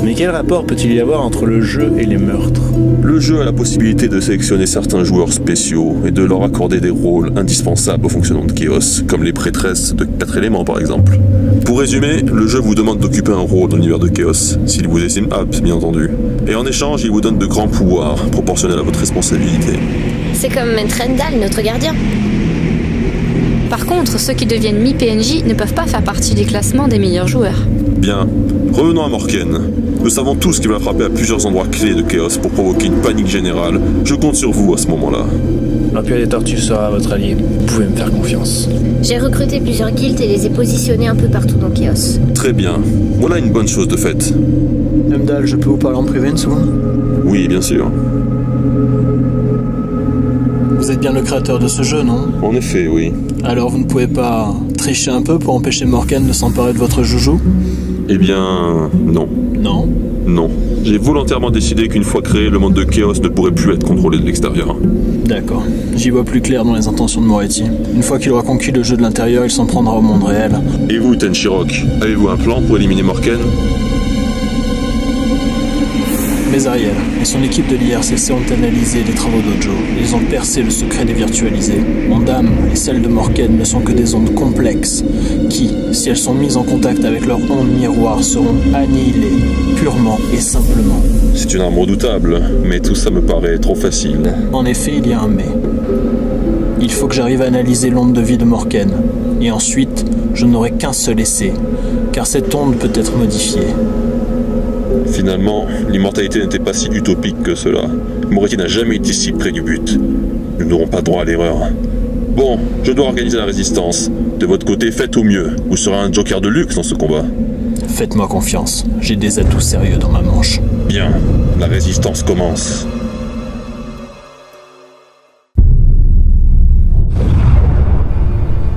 Mais quel rapport peut-il y avoir entre le jeu et les meurtres? Le jeu a la possibilité de sélectionner certains joueurs spéciaux et de leur accorder des rôles indispensables au fonctionnement de Chaos, comme les prêtresses de 4 éléments par exemple. Pour résumer, le jeu vous demande d'occuper un rôle dans l'univers de Chaos, s'il vous estime apte bien entendu. Et en échange, il vous donne de grands pouvoirs, proportionnels à votre responsabilité. C'est comme Maître Heimdall, notre gardien. Par contre, ceux qui deviennent mi-PNJ ne peuvent pas faire partie des classements des meilleurs joueurs. Bien, revenons à Morken. Nous savons tous qu'il va frapper à plusieurs endroits clés de Chaos pour provoquer une panique générale. Je compte sur vous à ce moment-là. L'Empire des Tortues sera votre allié. Vous pouvez me faire confiance. J'ai recruté plusieurs guildes et les ai positionnés un peu partout dans Chaos. Très bien. Voilà une bonne chose de faite. Heimdall, je peux vous parler en privé une seconde? Oui, bien sûr. Vous êtes bien le créateur de ce jeu, non? En effet, oui. Alors vous ne pouvez pas tricher un peu pour empêcher Morken de s'emparer de votre joujou? Eh bien, non. Non? Non. J'ai volontairement décidé qu'une fois créé, le monde de Chaos ne pourrait plus être contrôlé de l'extérieur. D'accord. J'y vois plus clair dans les intentions de Moretti. Une fois qu'il aura conquis le jeu de l'intérieur, il s'en prendra au monde réel. Et vous, Tenshirok, avez-vous un plan pour éliminer Morken? Mais Ariel et son équipe de l'IRCC ont analysé les travaux d'Ojo. Ils ont percé le secret des virtualisés. Mon âme et celle de Morken ne sont que des ondes complexes qui, si elles sont mises en contact avec leur onde miroir, seront annihilées, purement et simplement. C'est une arme redoutable, mais tout ça me paraît trop facile. En effet, il y a un mais. Il faut que j'arrive à analyser l'onde de vie de Morken. Et ensuite, je n'aurai qu'un seul essai, car cette onde peut être modifiée. Finalement, l'immortalité n'était pas si utopique que cela. Moretti n'a jamais été si près du but. Nous n'aurons pas droit à l'erreur. Bon, je dois organiser la résistance. De votre côté, faites au mieux. Vous serez un joker de luxe dans ce combat. Faites-moi confiance. J'ai des atouts sérieux dans ma manche. Bien, la résistance commence.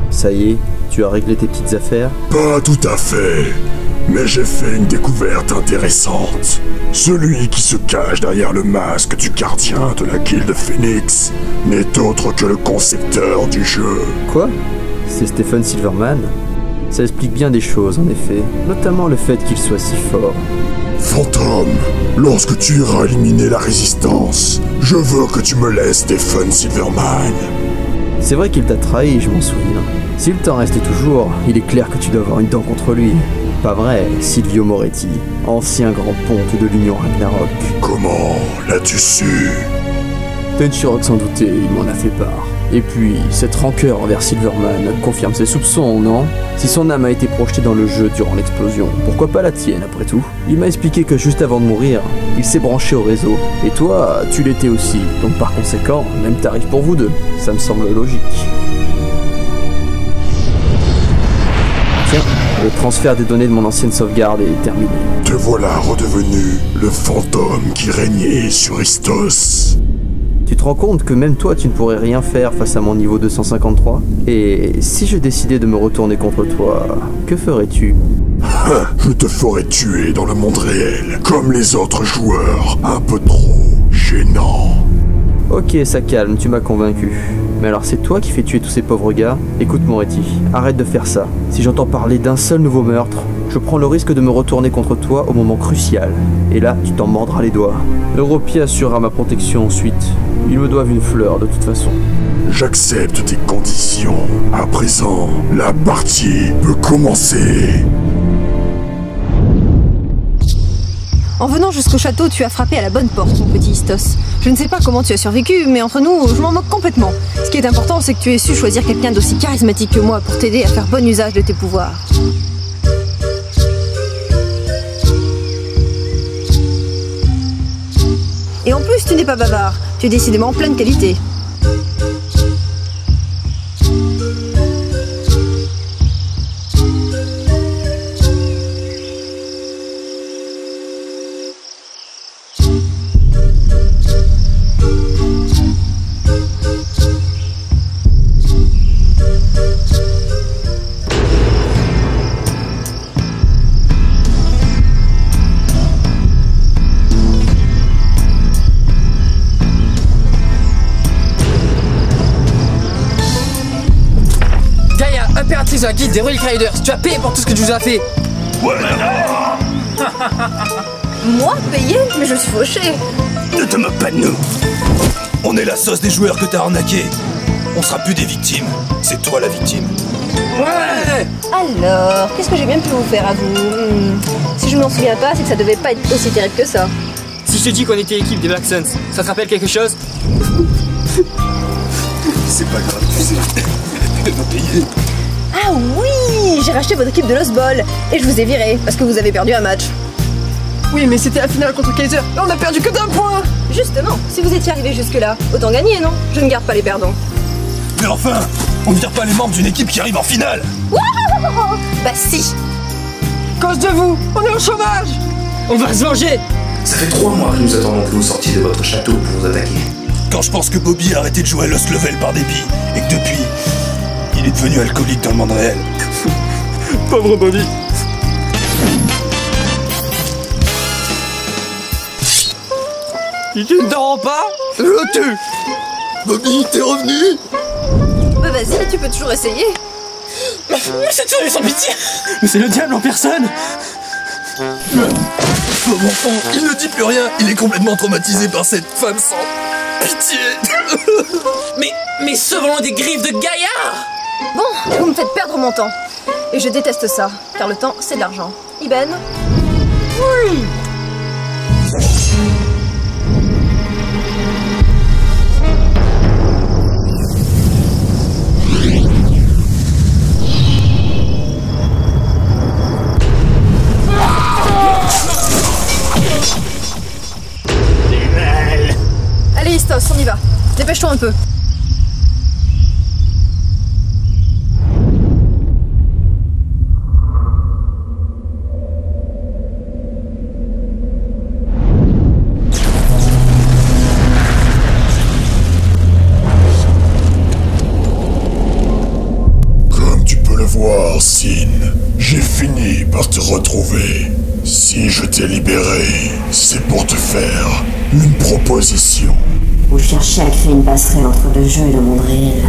Ça y est, tu as réglé tes petites affaires? Pas tout à fait. Mais j'ai fait une découverte intéressante. Celui qui se cache derrière le masque du gardien de la Guilde Phoenix n'est autre que le concepteur du jeu. Quoi? C'est Stephen Silverman? Ça explique bien des choses, en effet. Notamment le fait qu'il soit si fort. Fantôme, lorsque tu iras éliminer la résistance, je veux que tu me laisses Stephen Silverman. C'est vrai qu'il t'a trahi, je m'en souviens. S'il t'en restait toujours, il est clair que tu dois avoir une dent contre lui. Pas vrai, Silvio Moretti, ancien grand ponte de l'Union Ragnarok. Comment l'as-tu su? Tenshirok s'en doutait, il m'en a fait part. Et puis, cette rancœur envers Silverman confirme ses soupçons, non? Si son âme a été projetée dans le jeu durant l'explosion, pourquoi pas la tienne après tout? Il m'a expliqué que juste avant de mourir, il s'est branché au réseau. Et toi, tu l'étais aussi, donc par conséquent, même tarif pour vous deux. Ça me semble logique. Tiens, le transfert des données de mon ancienne sauvegarde est terminé. Te voilà redevenu le fantôme qui régnait sur Istos. Tu te rends compte que même toi tu ne pourrais rien faire face à mon niveau 253? Et si je décidais de me retourner contre toi, que ferais-tu? Je te ferais tuer dans le monde réel, comme les autres joueurs, un peu trop gênant. Ok, ça calme, tu m'as convaincu. Mais alors c'est toi qui fais tuer tous ces pauvres gars? Écoute Moretti, arrête de faire ça. Si j'entends parler d'un seul nouveau meurtre, Je prends le risque de me retourner contre toi au moment crucial. Et là, tu t'en mordras les doigts. Europi assurera ma protection ensuite. Ils me doivent une fleur de toute façon. J'accepte tes conditions. À présent, la partie peut commencer. En venant jusqu'au château, tu as frappé à la bonne porte, mon petit Istos. Je ne sais pas comment tu as survécu, mais entre nous, je m'en moque complètement. Ce qui est important, c'est que tu aies su choisir quelqu'un d'aussi charismatique que moi pour t'aider à faire bon usage de tes pouvoirs. Et en plus, tu n'es pas bavard. Tu es décidément pleine qualité. Impératrice de la guilde des Relic Riders, tu as payé pour tout ce que tu nous as fait. Ouais. Moi payé? Mais je suis fauché. Ne te moque pas de nous. On est la sauce des joueurs que t'as arnaqué. On sera plus des victimes. C'est toi la victime. Ouais. Alors, qu'est-ce que j'ai bien pu vous faire à vous? Si je m'en souviens pas, c'est que ça devait pas être aussi terrible que ça. Si je te dis qu'on était l'équipe des Black Suns, ça te rappelle quelque chose? C'est pas grave, tu sais. Elle va payer. Ah oui, j'ai racheté votre équipe de Lost Ball et je vous ai viré parce que vous avez perdu un match. Oui, mais c'était la finale contre Kaiser et on a perdu que d'un point. Justement, si vous étiez arrivé jusque-là, autant gagner, non? Je ne garde pas les perdants. Mais enfin, on ne vire pas les membres d'une équipe qui arrive en finale. Bah si. Cause de vous, on est au chômage. On va se venger. Ça fait 3 mois que nous attendons que vous sortiez de votre château pour vous attaquer. Quand je pense que Bobby a arrêté de jouer à Lost Level par dépit et que depuis, il est devenu alcoolique dans le monde réel. Pauvre Bobby. Tu ne t'en rends pas? Je le tue. Bobby, t'es revenu? Bah vas-y, tu peux toujours essayer. Mais cette femme est sans pitié. Mais c'est le diable en personne. Pauvre enfant, il ne dit plus rien. Il est complètement traumatisé par cette femme sans pitié. mais sauvons des griffes de Gaïa. Bon, vous me faites perdre mon temps. Et je déteste ça, car le temps, c'est de l'argent. Iben? Oui. Allez, Istos, on y va. Dépêche-toi un peu. Voir, Sin, j'ai fini par te retrouver. Si je t'ai libéré, c'est pour te faire une proposition. Vous cherchez à créer une passerelle entre le jeu et le monde réel.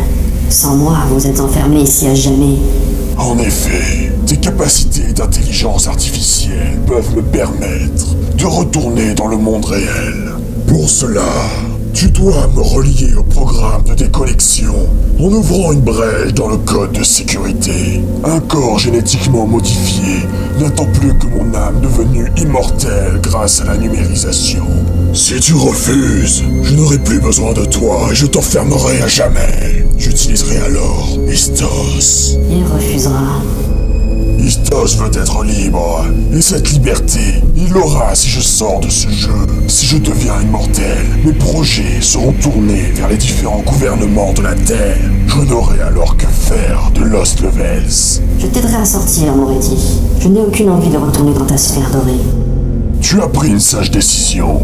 Sans moi, vous êtes enfermé ici à jamais. En effet, tes capacités d'intelligence artificielle peuvent me permettre de retourner dans le monde réel. Pour cela, tu dois me relier au programme de déconnexion en ouvrant une brèche dans le code de sécurité. Un corps génétiquement modifié n'attend plus que mon âme devenue immortelle grâce à la numérisation. Si tu refuses, je n'aurai plus besoin de toi et je t'enfermerai à jamais. J'utiliserai alors Istos. Il refusera. Istos veut être libre, et cette liberté, il l'aura si je sors de ce jeu. Si je deviens immortel, mes projets seront tournés vers les différents gouvernements de la Terre. Je n'aurai alors que faire de Lost Levels. Je t'aiderai à sortir, Moretti. Je n'ai aucune envie de retourner dans ta sphère dorée. Tu as pris une sage décision.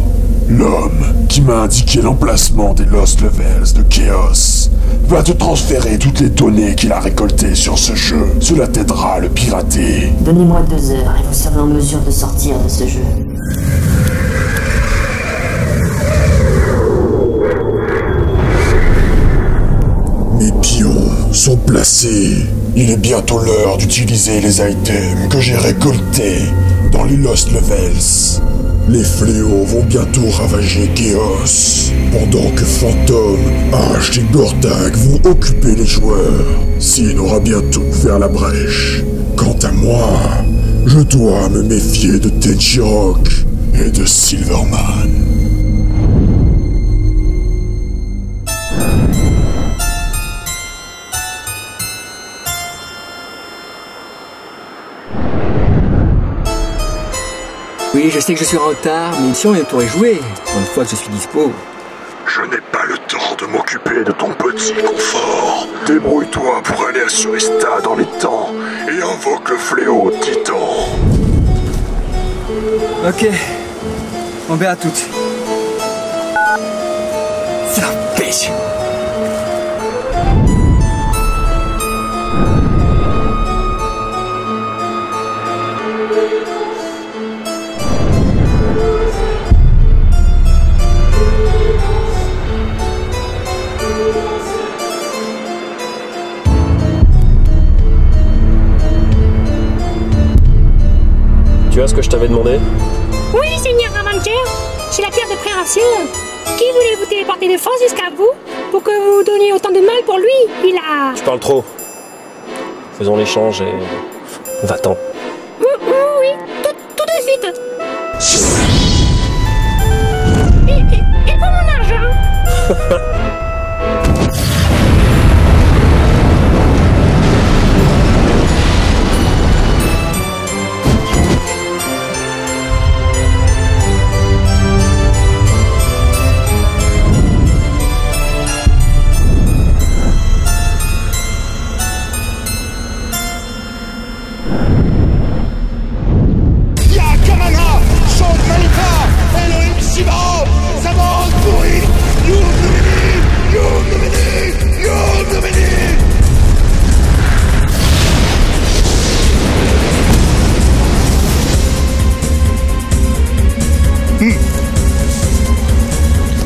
L'homme qui m'a indiqué l'emplacement des Lost Levels de Chaos va te transférer toutes les données qu'il a récoltées sur ce jeu. Cela t'aidera à le pirater. Donnez-moi 2 heures et vous serez en mesure de sortir de ce jeu. Mes pions sont placés. Il est bientôt l'heure d'utiliser les items que j'ai récoltés dans les Lost Levels. Les fléaux vont bientôt ravager Chaos, pendant que Phantom, Ash et Gortag vont occuper les joueurs. Sin aura bientôt ouvert la brèche. Quant à moi, je dois me méfier de Tenchirok et de Silverman. Oui, je sais que je suis en retard, mais si on pourrait jouer, une fois que je suis dispo. Je n'ai pas le temps de m'occuper de ton petit confort. Débrouille-toi pour aller à Suresta dans les temps et invoque le fléau titan. Ok, on va à toutes. Ça pêche. Tu as ce que je t'avais demandé? Oui, Seigneur Ravanker, j'ai la pierre de préhension. Qui voulait vous téléporter de France jusqu'à vous pour que vous donniez autant de mal pour lui? Il a... Je parle trop. Faisons l'échange et... va-t'en. Oui, tout de suite. Et pour mon argent?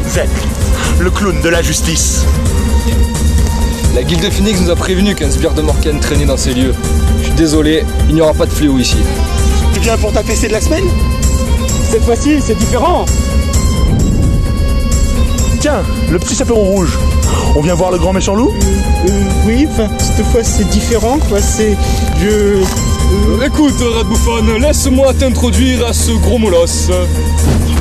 Zed, le clown de la justice. La Guilde Phoenix nous a prévenu qu'un sbire de Morken traînait dans ces lieux. Je suis désolé, il n'y aura pas de fléau ici. Tu viens pour ta PC de la semaine? Cette fois-ci, c'est différent. Tiens, le petit chaperon rouge. On vient voir le grand méchant loup? Oui, enfin, cette fois c'est différent, quoi, c'est... Écoute, Radbouffon, laisse-moi t'introduire à ce gros molosse.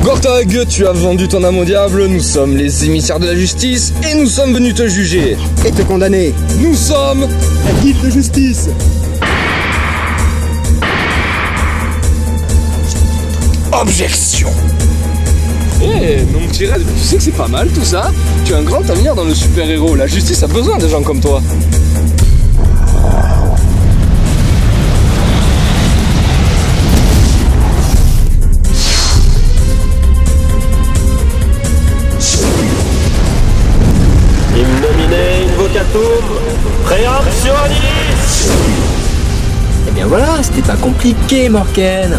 Gortag, tu as vendu ton âme au diable, nous sommes les émissaires de la justice et nous sommes venus te juger. Et te condamner. Nous sommes la Guilde de justice. Objection. Eh, mon petit Red, tu sais que c'est pas mal tout ça? Tu as un grand avenir dans le super-héros, la justice a besoin de gens comme toi. Innominé invocatum, préemption annilis. Eh bien voilà, c'était pas compliqué, Morken.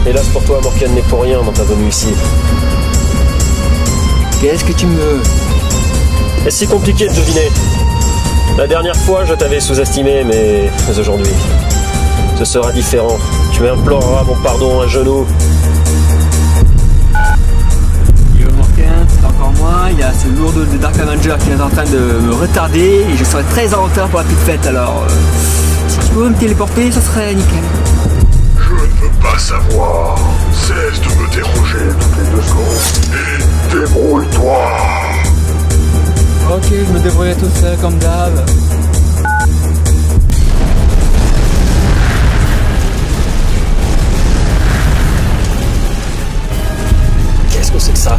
Hélas pour toi, Morken n'est pour rien dans ta venue ici. Qu'est-ce que tu me veux? Est-ce si compliqué de deviner? La dernière fois, je t'avais sous-estimé, mais aujourd'hui, ce sera différent. Tu m'imploreras mon pardon à genoux. C'est encore moi, il y a ce lourdeau de Dark Avenger qui est en train de me retarder et je serai très en retard pour la petite fête, alors si tu pouvais me téléporter, ça serait nickel. Je ne veux pas savoir. Cesse de me déroger toutes les 2 secondes et débrouille-toi. Ok, je me débrouillerai tout seul comme d'hab. Qu'est-ce que c'est que ça?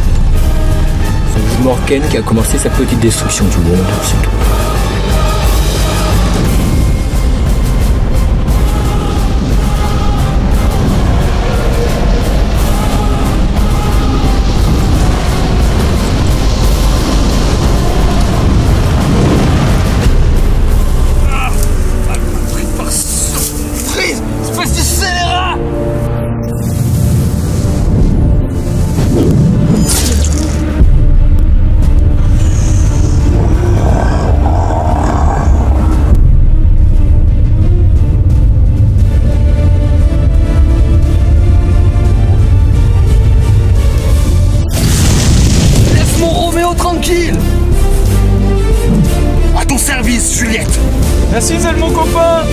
C'est Morken qui a commencé sa petite destruction du monde, c'est tout. Merci Zel mon copain.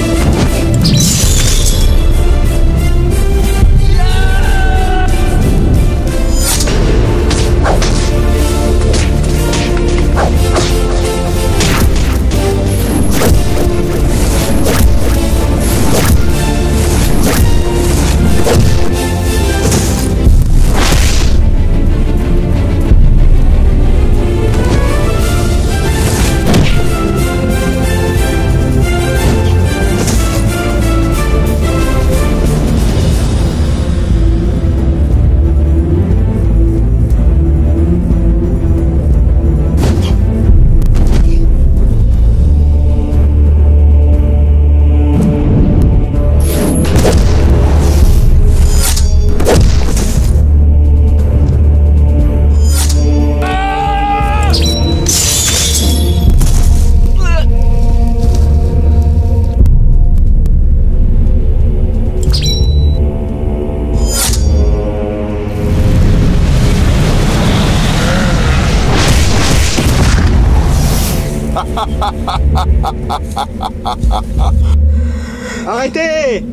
Arrêtez!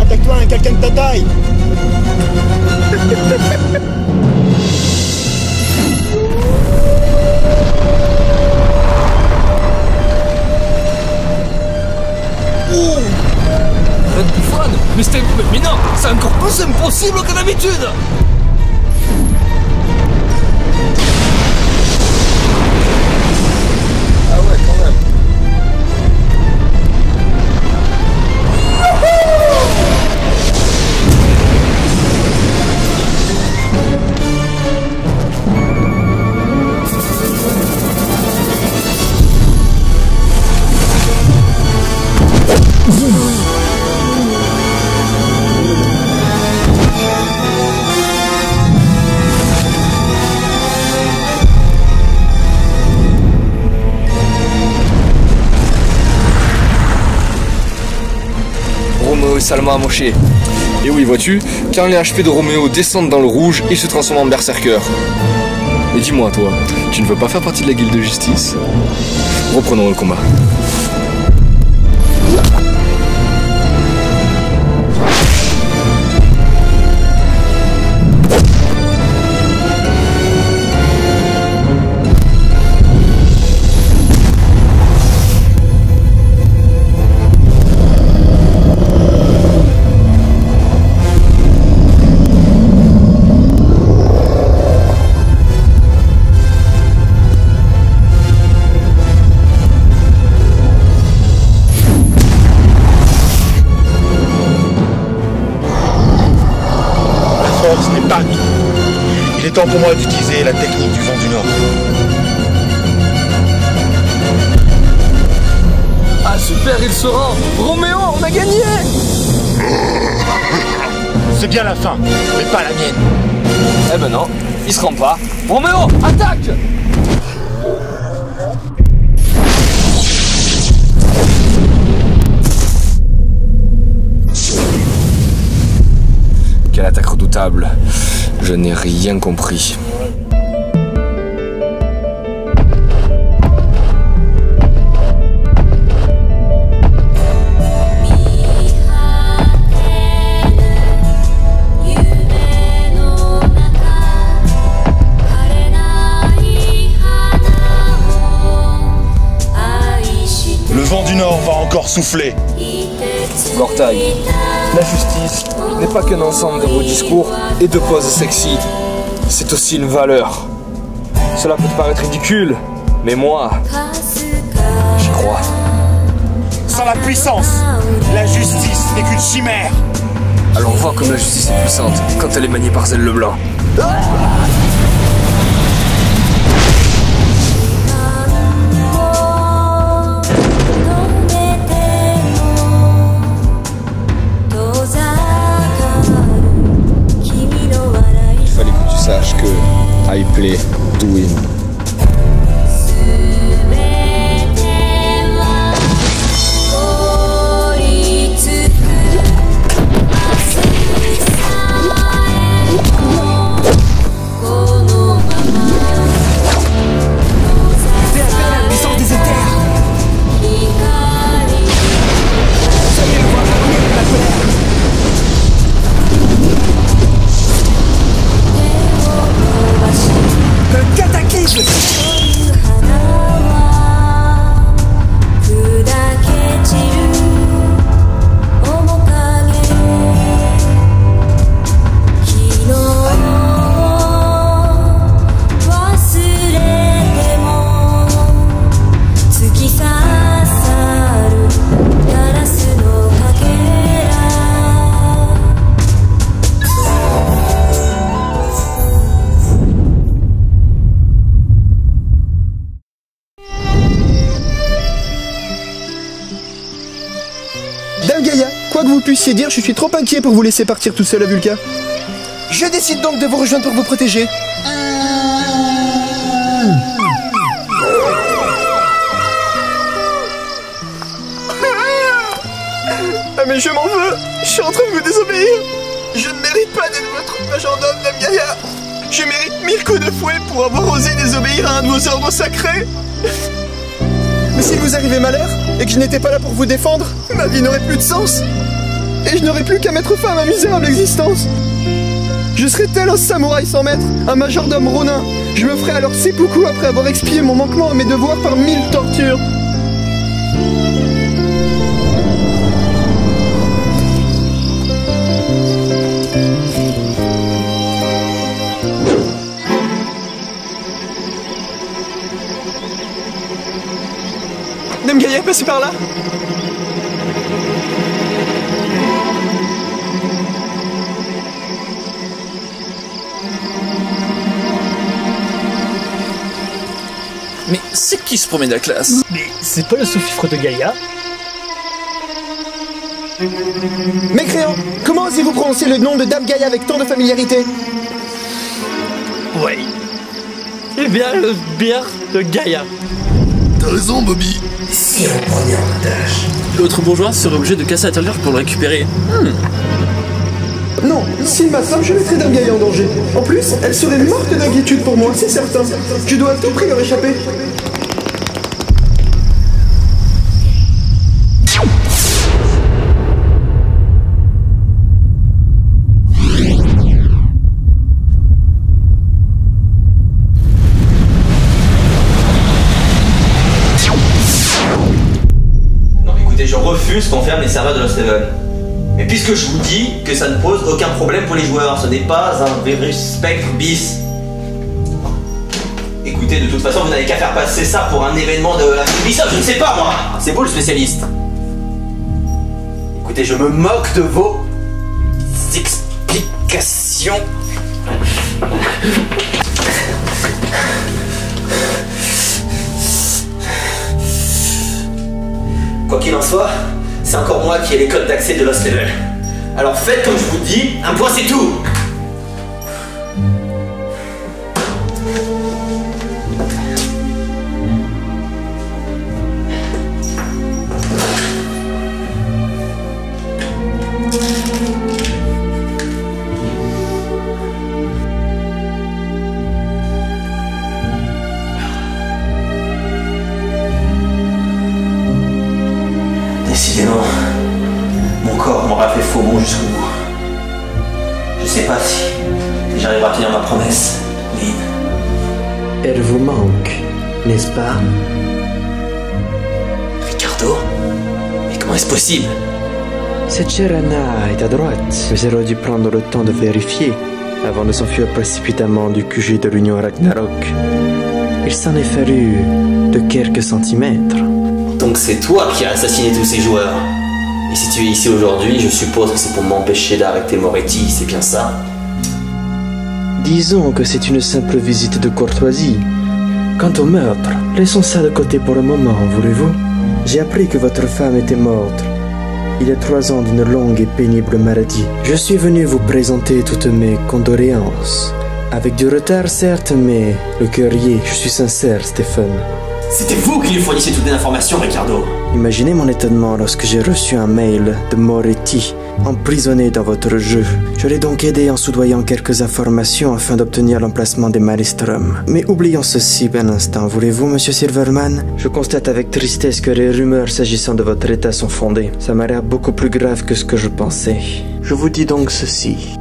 Attaque-toi à quelqu'un de ta taille! Red Buffon? Mais non, c'est encore plus impossible que d'habitude. Ah ouais, quand même. Roméo est salement amoché. Et oui, vois-tu, quand les HP de Roméo descendent dans le rouge, il se transforme en berserker. Mais dis-moi, toi, tu ne veux pas faire partie de la guilde de justice? Reprenons le combat. Il est temps pour moi d'utiliser la technique du vent du Nord. Ah super, il se rend! Roméo, on a gagné! C'est bien la fin, mais pas la mienne. Eh ben non, il se rend pas. Roméo, attaque! Quelle attaque redoutable. Je n'ai rien compris. Le vent du Nord va encore souffler. Gortaï, la justice n'est pas qu'un ensemble de beaux discours et de poses sexy. C'est aussi une valeur. Cela peut te paraître ridicule, mais moi, j'y crois. Sans la puissance, la justice n'est qu'une chimère. Alors on voit comme la justice est puissante quand elle est maniée par Zel Leblanc. Sache que I play to win. que vous puissiez dire, je suis trop inquiet pour vous laisser partir tout seul à Vulca. Je décide donc de vous rejoindre pour vous protéger. Ah mais je m'en veux. Je suis en train de vous désobéir. Je ne mérite pas d'être votre majordome, Dame Gaïa. Je mérite 1000 coups de fouet pour avoir osé désobéir à un de vos ordres sacrés. Mais s'il vous arrivait malheur, et que je n'étais pas là pour vous défendre, ma vie n'aurait plus de sens. Et je n'aurais plus qu'à mettre fin à ma misérable existence. Je serais tel un samouraï sans maître, un majordome ronin. Je me ferais alors seppuku après avoir expié mon manquement à mes devoirs par 1000 tortures. Dame Gaïa est passée par là. Mais c'est qui ce premier de la classe? Mais c'est pas le sous-fifre de Gaïa? Mécréant, comment osez-vous prononcer le nom de Dame Gaïa avec tant de familiarité? Oui. Eh bien, le bière de Gaïa. T'as raison, Bobby. Si on prenait en otage. L'autre bourgeois serait obligé de casser la tirelire pour le récupérer. Non, s'il m'attrape, je mettrai Dame Gaïa en danger. En plus, elle serait morte d'inquiétude pour moi, c'est certain. Je dois à tout prix leur échapper. Je refuse qu'on ferme les serveurs de Lost Level. Mais puisque je vous dis que ça ne pose aucun problème pour les joueurs, ce n'est pas un virus spectre bis. Écoutez, de toute façon, vous n'avez qu'à faire passer ça pour un événement de la Ubisoft, je ne sais pas moi. C'est vous le spécialiste. Écoutez, je me moque de vos explications. Quoi qu'il en soit, c'est encore moi qui ai les codes d'accès de Lost Level. Alors faites comme je vous dis, un point c'est tout. Décidément, mon corps m'aura fait faux bon jusqu'au bout. Je sais pas si j'arriverai à tenir ma promesse, Lynn. Elle vous manque, n'est-ce pas? Ricardo? Mais comment est-ce possible? Cette chère Anna est à droite, mais elle aurait dû prendre le temps de vérifier avant de s'enfuir précipitamment du QG de l'Union Ragnarok. Il s'en est fallu de quelques centimètres. Donc c'est toi qui as assassiné tous ces joueurs. Et si tu es ici aujourd'hui, je suppose que c'est pour m'empêcher d'arrêter Moretti, c'est bien ça? Disons que c'est une simple visite de courtoisie. Quant au meurtre, laissons ça de côté pour le moment, voulez-vous? J'ai appris que votre femme était morte il y a 3 ans d'une longue et pénible maladie. Je suis venu vous présenter toutes mes condoléances. Avec du retard certes, mais le cœur y est, je suis sincère, Stéphane. C'était vous qui lui fournissiez toutes les informations, Ricardo. Imaginez mon étonnement lorsque j'ai reçu un mail de Moretti, emprisonné dans votre jeu. Je l'ai donc aidé en soudoyant quelques informations afin d'obtenir l'emplacement des Maelstrom. Mais oublions ceci un instant, voulez-vous, monsieur Silverman? Je constate avec tristesse que les rumeurs s'agissant de votre état sont fondées. Ça m'a l'air beaucoup plus grave que ce que je pensais. Je vous dis donc ceci.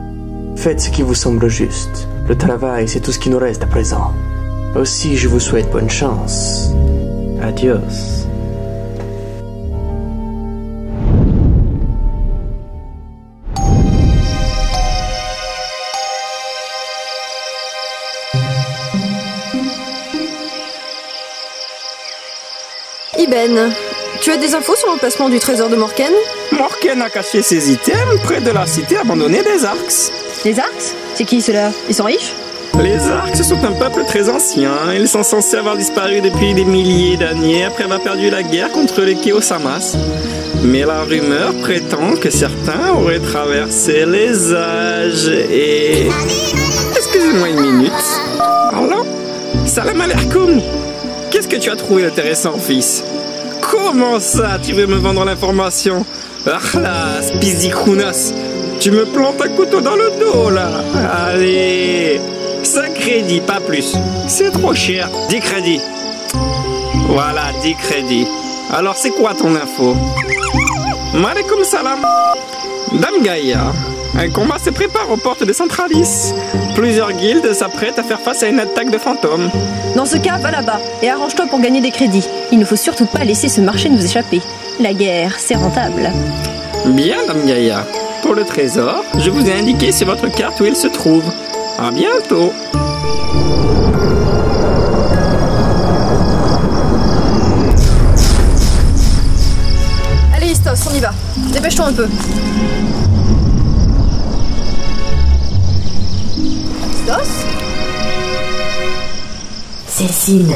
Faites ce qui vous semble juste. Le travail, c'est tout ce qui nous reste à présent. Aussi, je vous souhaite bonne chance. Adios. Iben, tu as des infos sur l'emplacement du trésor de Morken? Morken a caché ses items près de la cité abandonnée des Arcs. Les Arcs? C'est qui ceux-là? Ils sont riches? Les Arcs sont un peuple très ancien. Ils sont censés avoir disparu depuis des milliers d'années après avoir perdu la guerre contre les Keosamas. Mais la rumeur prétend que certains auraient traversé les âges et... Excusez-moi une minute. Alors, Salam alaikum. Qu'est-ce que tu as trouvé intéressant, fils? Comment ça, tu veux me vendre l'information? Ah là, Spizikounas, tu me plantes un couteau dans le dos, là. Allez, 5 crédits, pas plus. C'est trop cher. 10 crédits. Voilà, 10 crédits. Alors, c'est quoi ton info? Maaleykoum salam. Dame Gaïa, un combat se prépare aux portes de Centralis. Plusieurs guildes s'apprêtent à faire face à une attaque de fantômes. Dans ce cas, va là-bas et arrange-toi pour gagner des crédits. Il ne faut surtout pas laisser ce marché nous échapper. La guerre, c'est rentable. Bien, Dame Gaïa. Pour le trésor, je vous ai indiqué sur votre carte où il se trouve. À bientôt. Allez, Istos, on y va. Dépêche-toi un peu. Istos ? C'est Sin.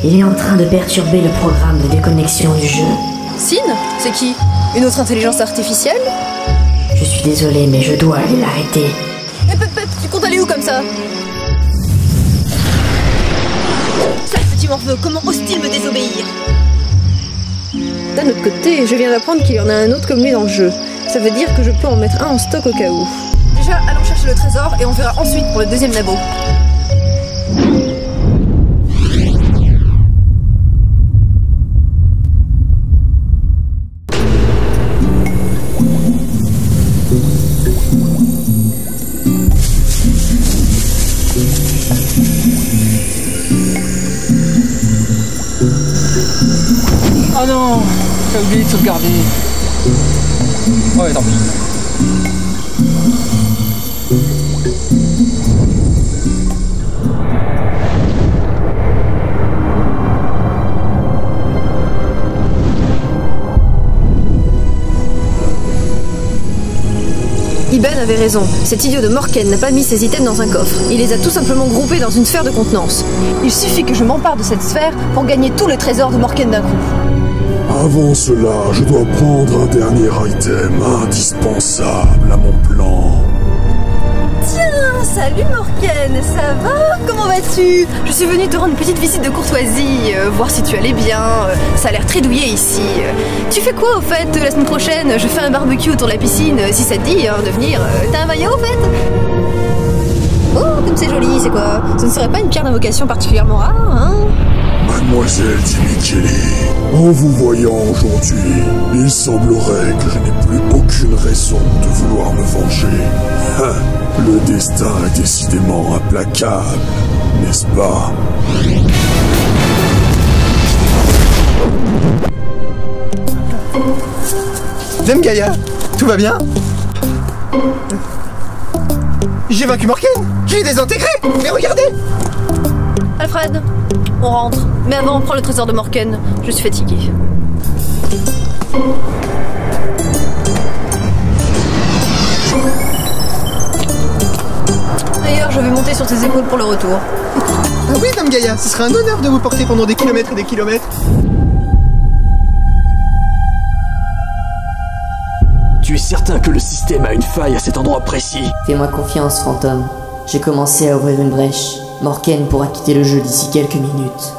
Il est en train de perturber le programme de déconnexion du jeu. Sin ? C'est qui ? Une autre intelligence artificielle ? Je suis désolé, mais je dois aller l'arrêter. Mais Pet, tu comptes aller où comme ça ? Sale petit morveux, comment ose-t-il me désobéir ? D'un autre côté, je viens d'apprendre qu'il y en a un autre comme lui dans le jeu. Ça veut dire que je peux en mettre un en stock au cas où. Déjà, allons chercher le trésor et on verra ensuite pour le deuxième labo. Oh non, j'ai oublié de sauvegarder. Ouais, tant pis. Iben avait raison, cet idiot de Morken n'a pas mis ses items dans un coffre. Il les a tout simplement groupés dans une sphère de contenance. Il suffit que je m'empare de cette sphère pour gagner tout le trésor de Morken d'un coup. Avant cela, je dois prendre un dernier item indispensable à mon plan. Tiens, salut Morken, ça va? Comment vas-tu? Je suis venue te rendre une petite visite de courtoisie, voir si tu allais bien. Ça a l'air très douillet ici. Tu fais quoi au fait la semaine prochaine? Je fais un barbecue autour de la piscine, si ça te dit de venir. T'as un maillot au fait? Oh, comme c'est joli, c'est quoi? Ce ne serait pas une pierre d'invocation particulièrement rare, hein? Mademoiselle Dimikeli, en vous voyant aujourd'hui, il semblerait que je n'ai plus aucune raison de vouloir me venger. Le destin est décidément implacable, n'est-ce pas? Dame Gaïa, tout va bien? J'ai vaincu Morken! Je l'ai désintégré! Mais regardez! Alfred, on rentre. Mais avant, on prend le trésor de Morken. Je suis fatiguée. D'ailleurs, je vais monter sur tes épaules pour le retour. Ah oui, Dame Gaïa, ce serait un honneur de vous porter pendant des kilomètres et des kilomètres. Tu es certain que le système a une faille à cet endroit précis? Fais-moi confiance, fantôme. J'ai commencé à ouvrir une brèche. Morken pourra quitter le jeu d'ici quelques minutes.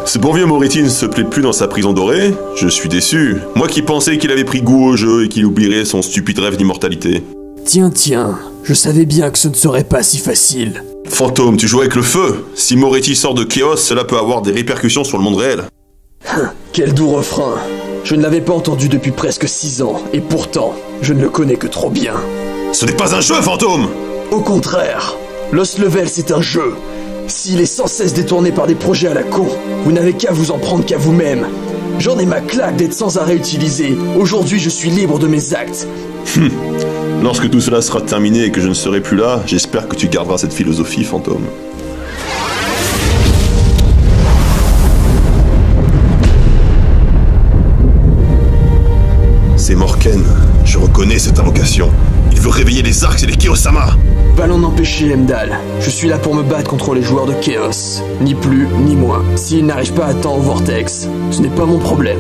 Ce bon vieux Moretti ne se plaît plus dans sa prison dorée? Je suis déçu. Moi qui pensais qu'il avait pris goût au jeu et qu'il oublierait son stupide rêve d'immortalité. Tiens, je savais bien que ce ne serait pas si facile. Fantôme, tu joues avec le feu. Si Moretti sort de Chaos, cela peut avoir des répercussions sur le monde réel. Quel doux refrain. Je ne l'avais pas entendu depuis presque 6 ans, et pourtant, je ne le connais que trop bien. Ce n'est pas un jeu, Fantôme! Au contraire, Lost Level c'est un jeu. S'il est sans cesse détourné par des projets à la con, vous n'avez qu'à vous en prendre qu'à vous-même. J'en ai ma claque d'être sans arrêt utilisé. Aujourd'hui, je suis libre de mes actes. Lorsque tout cela sera terminé et que je ne serai plus là, j'espère que tu garderas cette philosophie, Fantôme. C'est Morken. Je reconnais cette invocation. Il veut réveiller les Arcs et les Chaos-sama. Va l'en empêcher, Heimdall. Je suis là pour me battre contre les joueurs de Chaos. Ni plus, ni moins. S'ils n'arrivent pas à temps au Vortex, ce n'est pas mon problème.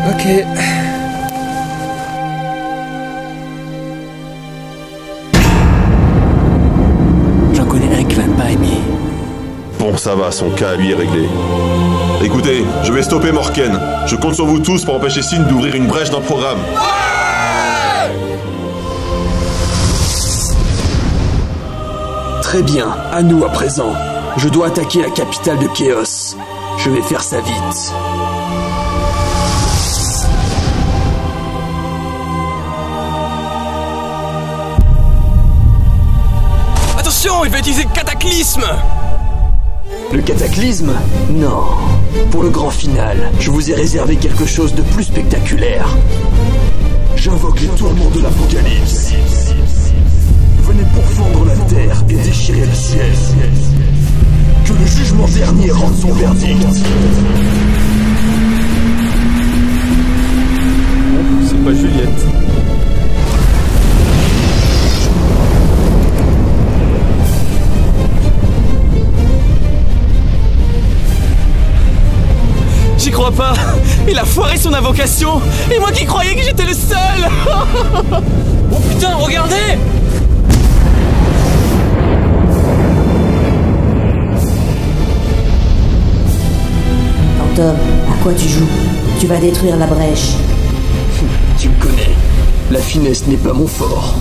Ok. J'en connais un qui va pas aimer. Bon, ça va, son cas à lui est réglé. Écoutez, je vais stopper Morken. Je compte sur vous tous pour empêcher Sin d'ouvrir une brèche dans le programme. Très bien, à nous à présent. Je dois attaquer la capitale de Chaos. Je vais faire ça vite. Attention, il va utiliser le cataclysme! Le cataclysme? Non. Pour le grand final, je vous ai réservé quelque chose de plus spectaculaire. J'invoque les tourments de l'Apocalypse. Venez pourfendre la terre et déchirer le ciel. Que le jugement dernier rende son verdict. C'est pas Juliette. J'y crois pas! Il a foiré son invocation! Et moi qui croyais que j'étais le seul! Oh putain, regardez! Fantôme, à quoi tu joues? Tu vas détruire la brèche. Tu me connais. La finesse n'est pas mon fort.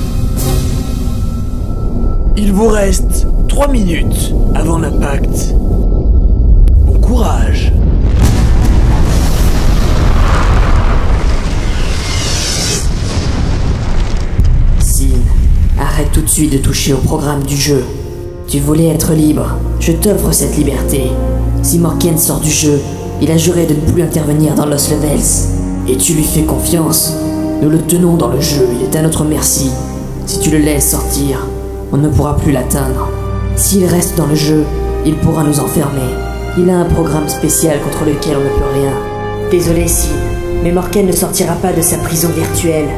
Il vous reste 3 minutes avant l'impact. Bon courage. Arrête tout de suite de toucher au programme du jeu. Tu voulais être libre, je t'offre cette liberté. Si Morken sort du jeu, il a juré de ne plus intervenir dans Lost Levels. Et tu lui fais confiance. Nous le tenons dans le jeu, il est à notre merci. Si tu le laisses sortir, on ne pourra plus l'atteindre. S'il reste dans le jeu, il pourra nous enfermer. Il a un programme spécial contre lequel on ne peut rien. Désolé Sin, mais Morken ne sortira pas de sa prison virtuelle.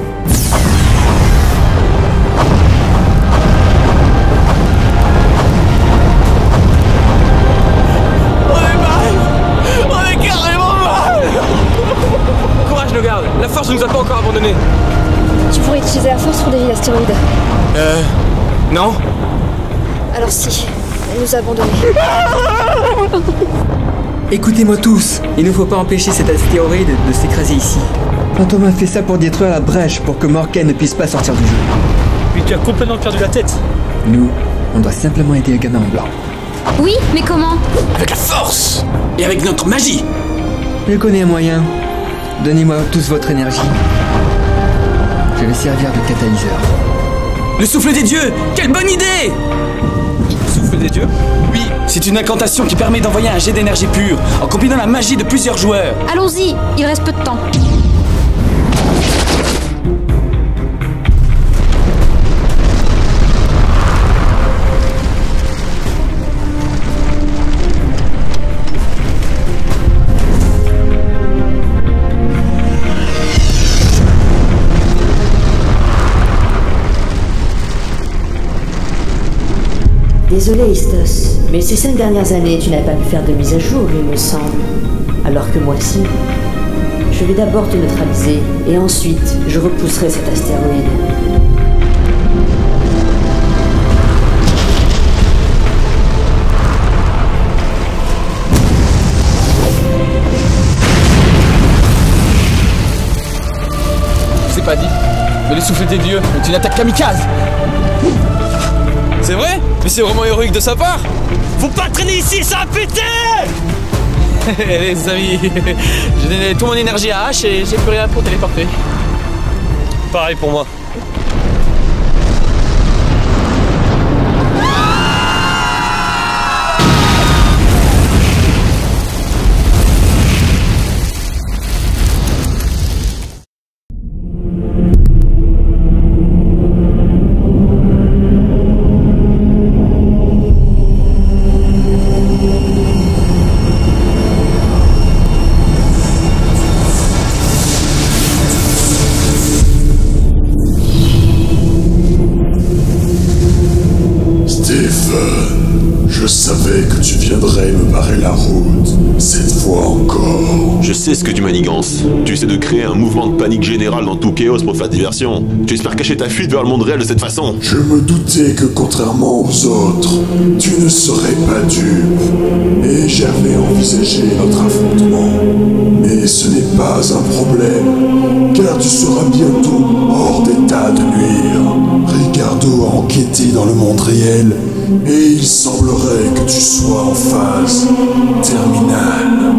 La force ne nous a pas encore abandonnés. Tu pourrais utiliser la force pour dévier l'astéroïde. Non. Alors si, elle nous a abandonnés. Écoutez-moi tous, il ne faut pas empêcher cet astéroïde de s'écraser ici. Fantôme a fait ça pour détruire la brèche pour que Morken ne puisse pas sortir du jeu. Puis tu as complètement perdu la tête. Nous, on doit simplement aider le gamin en blanc. Oui, mais comment? Avec la force et avec notre magie. Je connais un moyen. Donnez-moi tous votre énergie. Je vais servir de catalyseur. Le souffle des dieux! Quelle bonne idée! Le souffle des dieux? Oui, c'est une incantation qui permet d'envoyer un jet d'énergie pure en combinant la magie de plusieurs joueurs. Allons-y, il reste peu de temps. Désolé Istos, mais ces 5 dernières années, tu n'as pas pu faire de mise à jour, il me semble. Alors que moi si. Je vais d'abord te neutraliser, et ensuite, je repousserai cet astéroïde. C'est pas dit. Mais le souffle des dieux est une attaque kamikaze. C'est vrai? Mais c'est vraiment héroïque de sa part. Faut pas traîner ici, ça a pété. Les amis, j'ai donné toute mon énergie à H et j'ai plus rien pour téléporter. Pareil pour moi. savais que tu viendrais me barrer la route, cette fois encore. Je sais ce que tu manigances. Tu essaies de créer un mouvement de panique générale dans tout Chaos pour te faire diversion. Tu espères cacher ta fuite vers le monde réel de cette façon. Je me doutais que contrairement aux autres, tu ne serais pas dupe. Et j'avais envisagé notre affrontement. Mais ce n'est pas un problème, car tu seras bientôt hors d'état de nuire. Ricardo a enquêté dans le monde réel, et il semblerait que tu sois en phase terminale.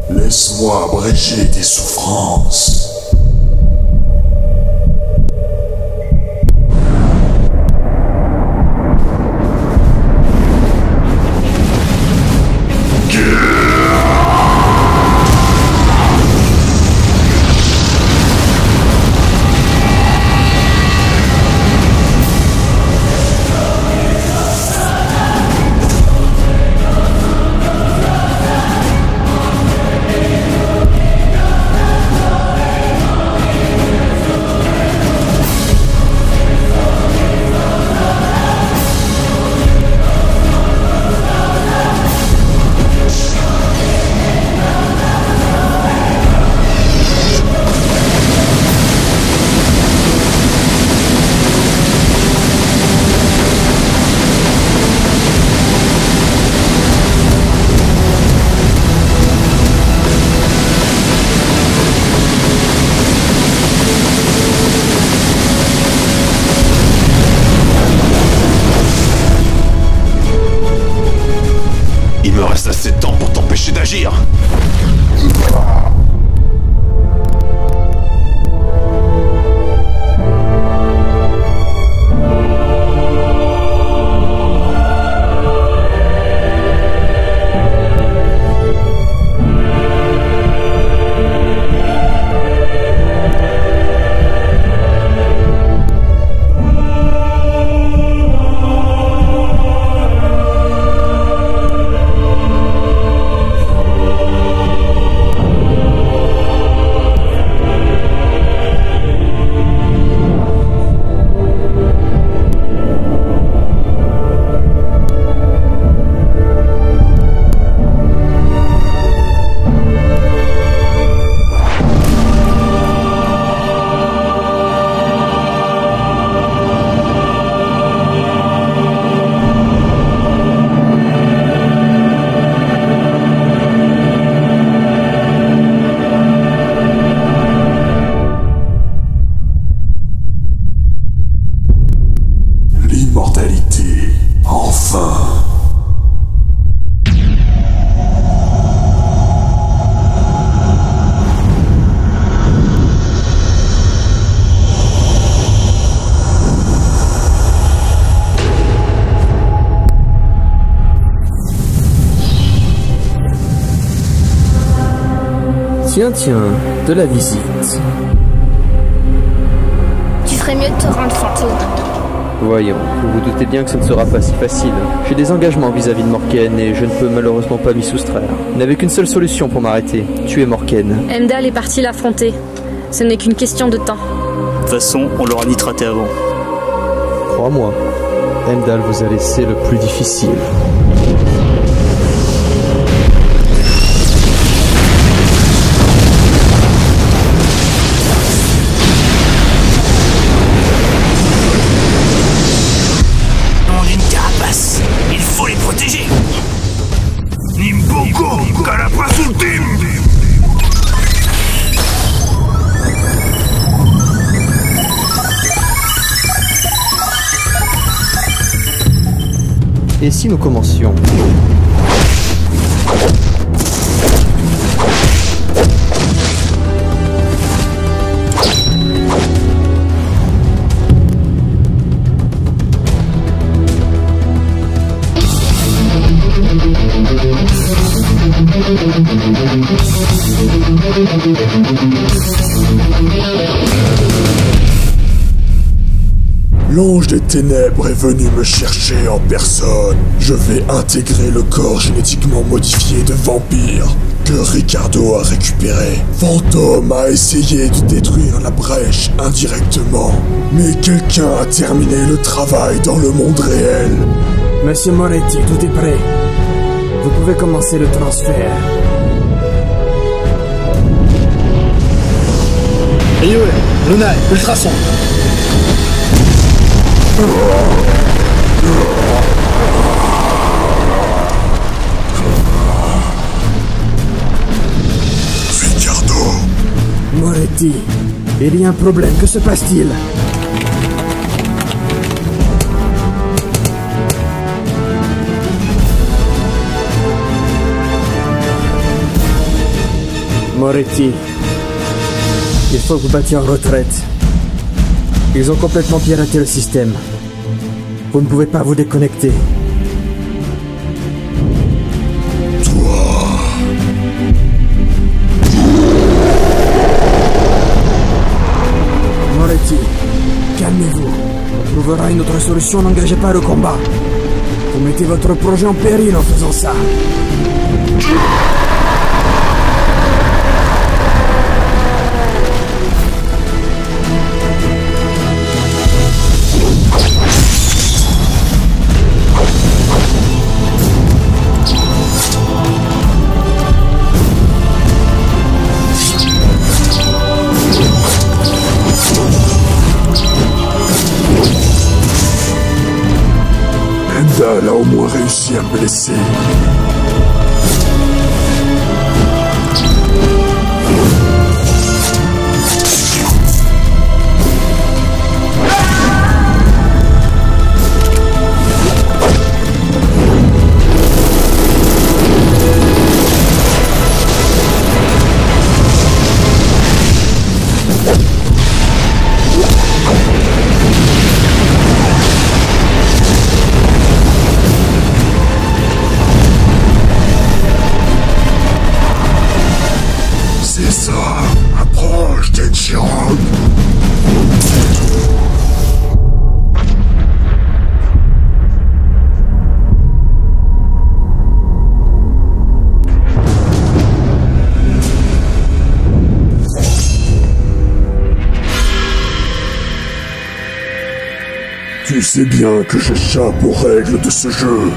Laisse-moi abréger tes souffrances. Il me reste assez de temps pour t'empêcher d'agir. L'immortalité, enfin. Tiens, de la visite. Tu ferais mieux de te rendre fantôme. Voyons, vous vous doutez bien que ce ne sera pas si facile. J'ai des engagements vis-à-vis de Morken et je ne peux malheureusement pas m'y soustraire. Il n'avait qu'une seule solution pour m'arrêter, tuer Morken. Heimdall est parti l'affronter. Ce n'est qu'une question de temps. De toute façon, on l'aura nitraté avant. Crois-moi, Heimdall vous a laissé le plus difficile. Nom d'une carapace, il faut les protéger. Nimboko, carapace ultime. Et si nous commencions ? L'ange des ténèbres est venu me chercher en personne. Je vais intégrer le corps génétiquement modifié de vampire que Ricardo a récupéré. Fantôme a essayé de détruire la brèche indirectement, mais quelqu'un a terminé le travail dans le monde réel. Monsieur Moretti, tout est prêt. Vous pouvez commencer le transfert. Ryue, Luna, ultrason. Ricardo. Moretti, il y a un problème, que se passe-t-il? Moretti, il faut que vous battiez en retraite. Ils ont complètement piraté le système. Vous ne pouvez pas vous déconnecter. Moretti, calmez-vous. On trouvera une autre solution, n'engagez pas le combat. Vous mettez votre projet en péril en faisant ça. Heimdall a au moins réussi à me blesser. C'est ça, approche Tenchiron. Tu sais bien que j'échappe aux règles de ce jeu.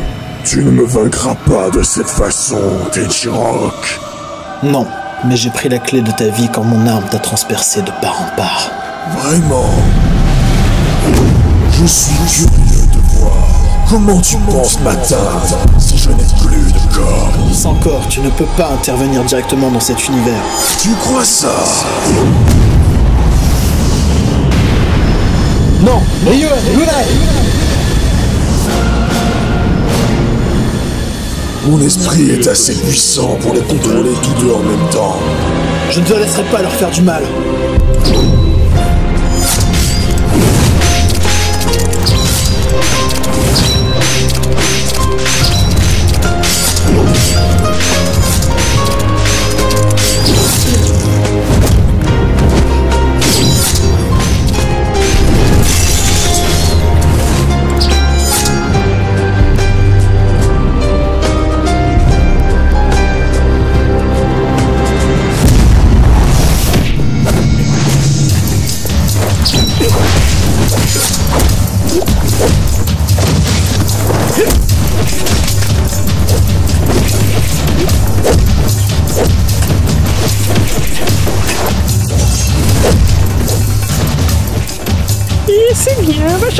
Tu ne me vaincras pas de cette façon, Tenchirok. Non, mais j'ai pris la clé de ta vie quand mon arme t'a transpercé de part en part. Vraiment? Je suis curieux de voir comment tu penses m'atteindre si je n'ai plus de corps. Sans corps, tu ne peux pas intervenir directement dans cet univers. Tu crois ça? Non, Ryue, Luna! Mon esprit est assez puissant pour les contrôler tous deux en même temps. Je ne te laisserai pas leur faire du mal.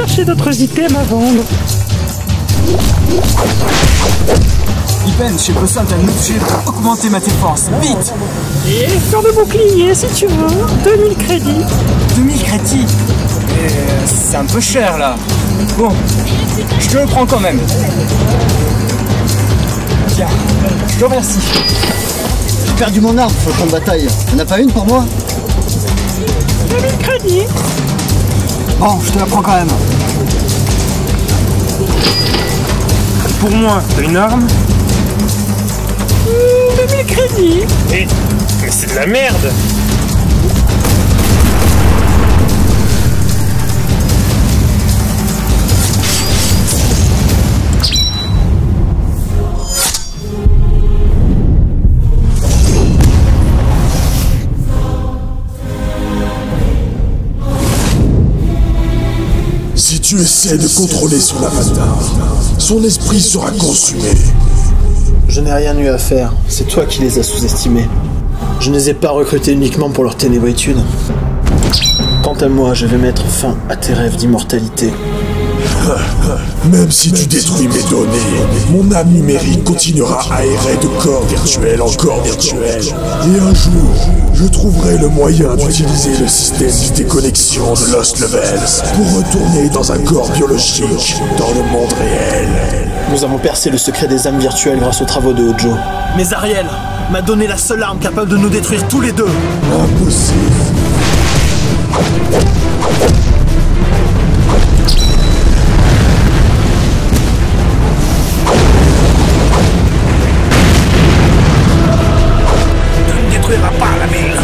chercher d'autres items à vendre. Ipen, j'ai besoin d'un objet pour augmenter ma défense. Vite! Et faire de bouclier si tu veux. 2000 crédits. 2000 crédits? C'est un peu cher là. Bon, je te le prends quand même. Tiens, je te remercie. J'ai perdu mon arme sur le champ de bataille. T'en as pas une pour moi? 2000 crédits. Bon, je te la prends quand même. Pour moi, t'as une arme? 2000 crédits. Mais c'est de la merde! Si tu essaies de contrôler son avatar, son esprit sera consumé. Je n'ai rien eu à faire, c'est toi qui les as sous-estimés. Je ne les ai pas recrutés uniquement pour leur ténébritude. Quant à moi, je vais mettre fin à tes rêves d'immortalité. Même si tu détruis mes données, mon âme numérique continuera à errer de corps virtuel en corps virtuel. Et un jour, je trouverai le moyen d'utiliser le système de déconnexion de Lost Levels pour retourner dans un corps biologique dans le monde réel. Nous avons percé le secret des âmes virtuelles grâce aux travaux de Hojo. Mais Ariel m'a donné la seule arme capable de nous détruire tous les deux. Impossible. Tu ne détruiras pas la ville.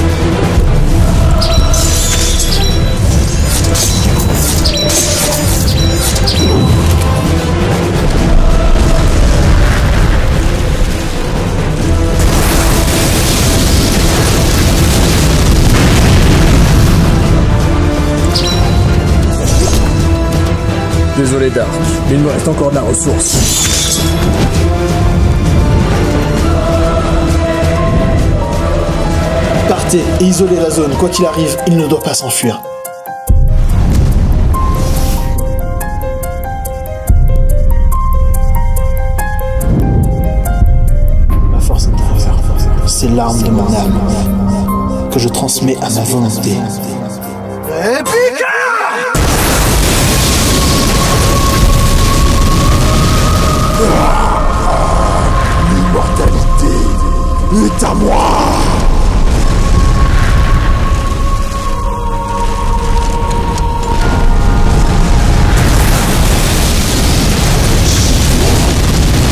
Désolé Dark, il me reste encore de la ressource. Partez et isolez la zone, quoi qu'il arrive, il ne doit pas s'enfuir. Ma force intérieure, c'est l'arme de mon âme, que je transmets à ma volonté. L'immortalité est à moi.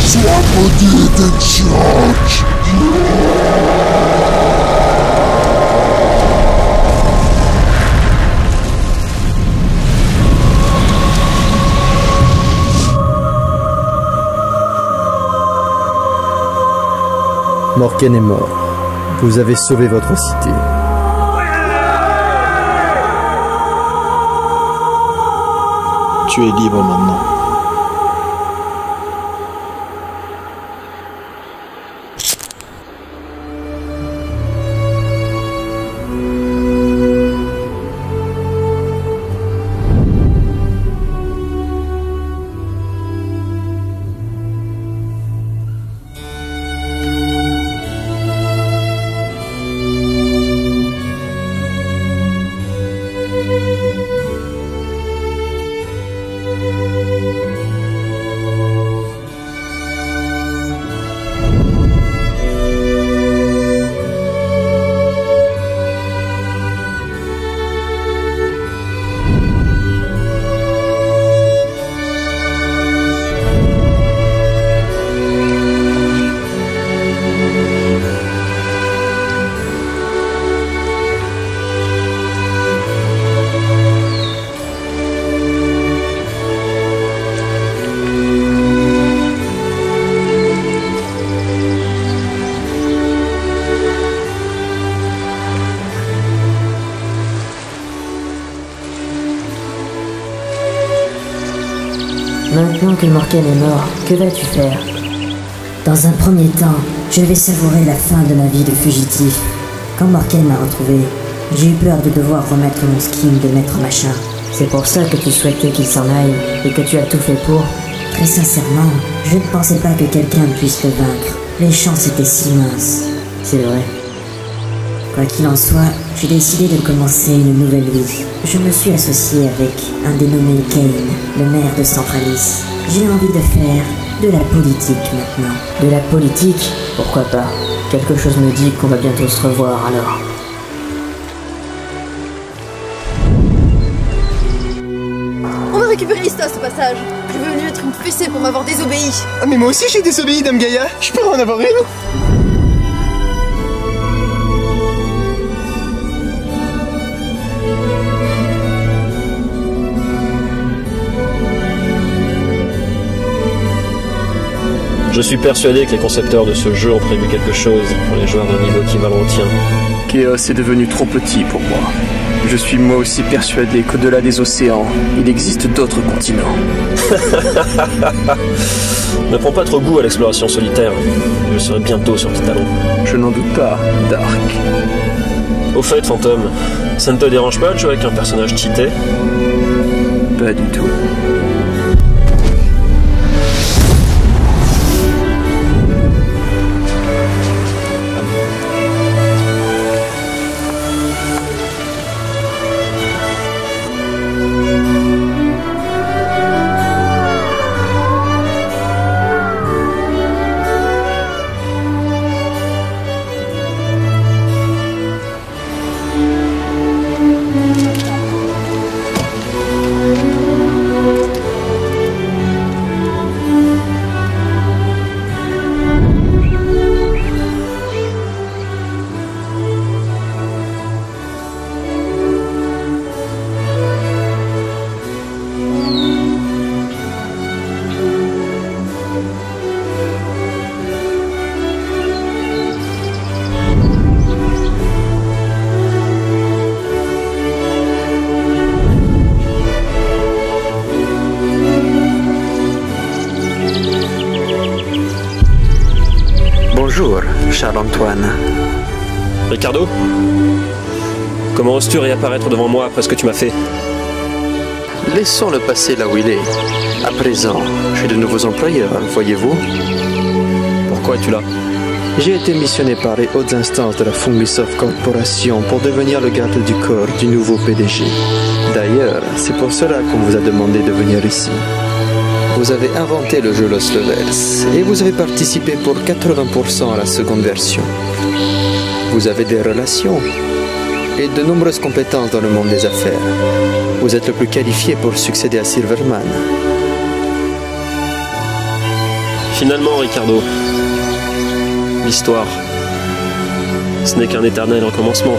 Sois maudit de Chuck. Morken est mort. Vous avez sauvé votre cité. Tu es libre maintenant. Maintenant que Morken est mort, que vas-tu faire? Dans un premier temps, je vais savourer la fin de ma vie de fugitif. Quand Morken m'a retrouvé, j'ai eu peur de devoir remettre mon skin de maître machin. C'est pour ça que tu souhaitais qu'il s'en aille et que tu as tout fait pour. Très sincèrement, je ne pensais pas que quelqu'un puisse te vaincre. Les chances étaient si minces. C'est vrai. Quoi qu'il en soit, j'ai décidé de commencer une nouvelle vie. Je me suis associé avec un dénommé Kane, le maire de Centralis. J'ai envie de faire de la politique maintenant. De la politique? Pourquoi pas? Quelque chose me dit qu'on va bientôt se revoir alors. On va récupérer Istos au passage. Je veux lui mettre une fessée pour m'avoir désobéi. Ah mais moi aussi j'ai désobéi, Dame Gaïa. Je peux en avoir une? Je suis persuadé que les concepteurs de ce jeu ont prévu quelque chose pour les joueurs d'un niveau qui valent au tien. Chaos est devenu trop petit pour moi. Je suis moi aussi persuadé qu'au-delà des océans, il existe d'autres continents. Ne prends pas trop goût à l'exploration solitaire. Je serai bientôt sur tes talons. Je n'en doute pas, Dark. Au fait, Fantôme, ça ne te dérange pas de jouer avec un personnage cheaté? Pas du tout. Bonjour, Charles-Antoine. Ricardo? Comment oses-tu réapparaître devant moi après ce que tu m'as fait? Laissons le passé là où il est. À présent, j'ai de nouveaux employeurs, voyez-vous. Pourquoi es-tu là? J'ai été missionné par les hautes instances de la Fungisoft Corporation pour devenir le garde du corps du nouveau PDG. D'ailleurs, c'est pour cela qu'on vous a demandé de venir ici. Vous avez inventé le jeu Lost Levels et vous avez participé pour 80% à la seconde version. Vous avez des relations et de nombreuses compétences dans le monde des affaires. Vous êtes le plus qualifié pour succéder à Silverman. Finalement, Ricardo, l'histoire, ce n'est qu'un éternel recommencement.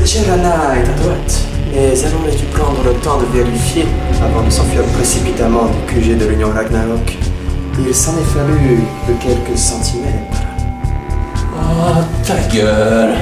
Chelana est à droite, mais elle aurait dû prendre le temps de vérifier avant de s'enfuir précipitamment du QG de l'Union Ragnarok. Il s'en est fallu de quelques centimètres. Oh, ta gueule!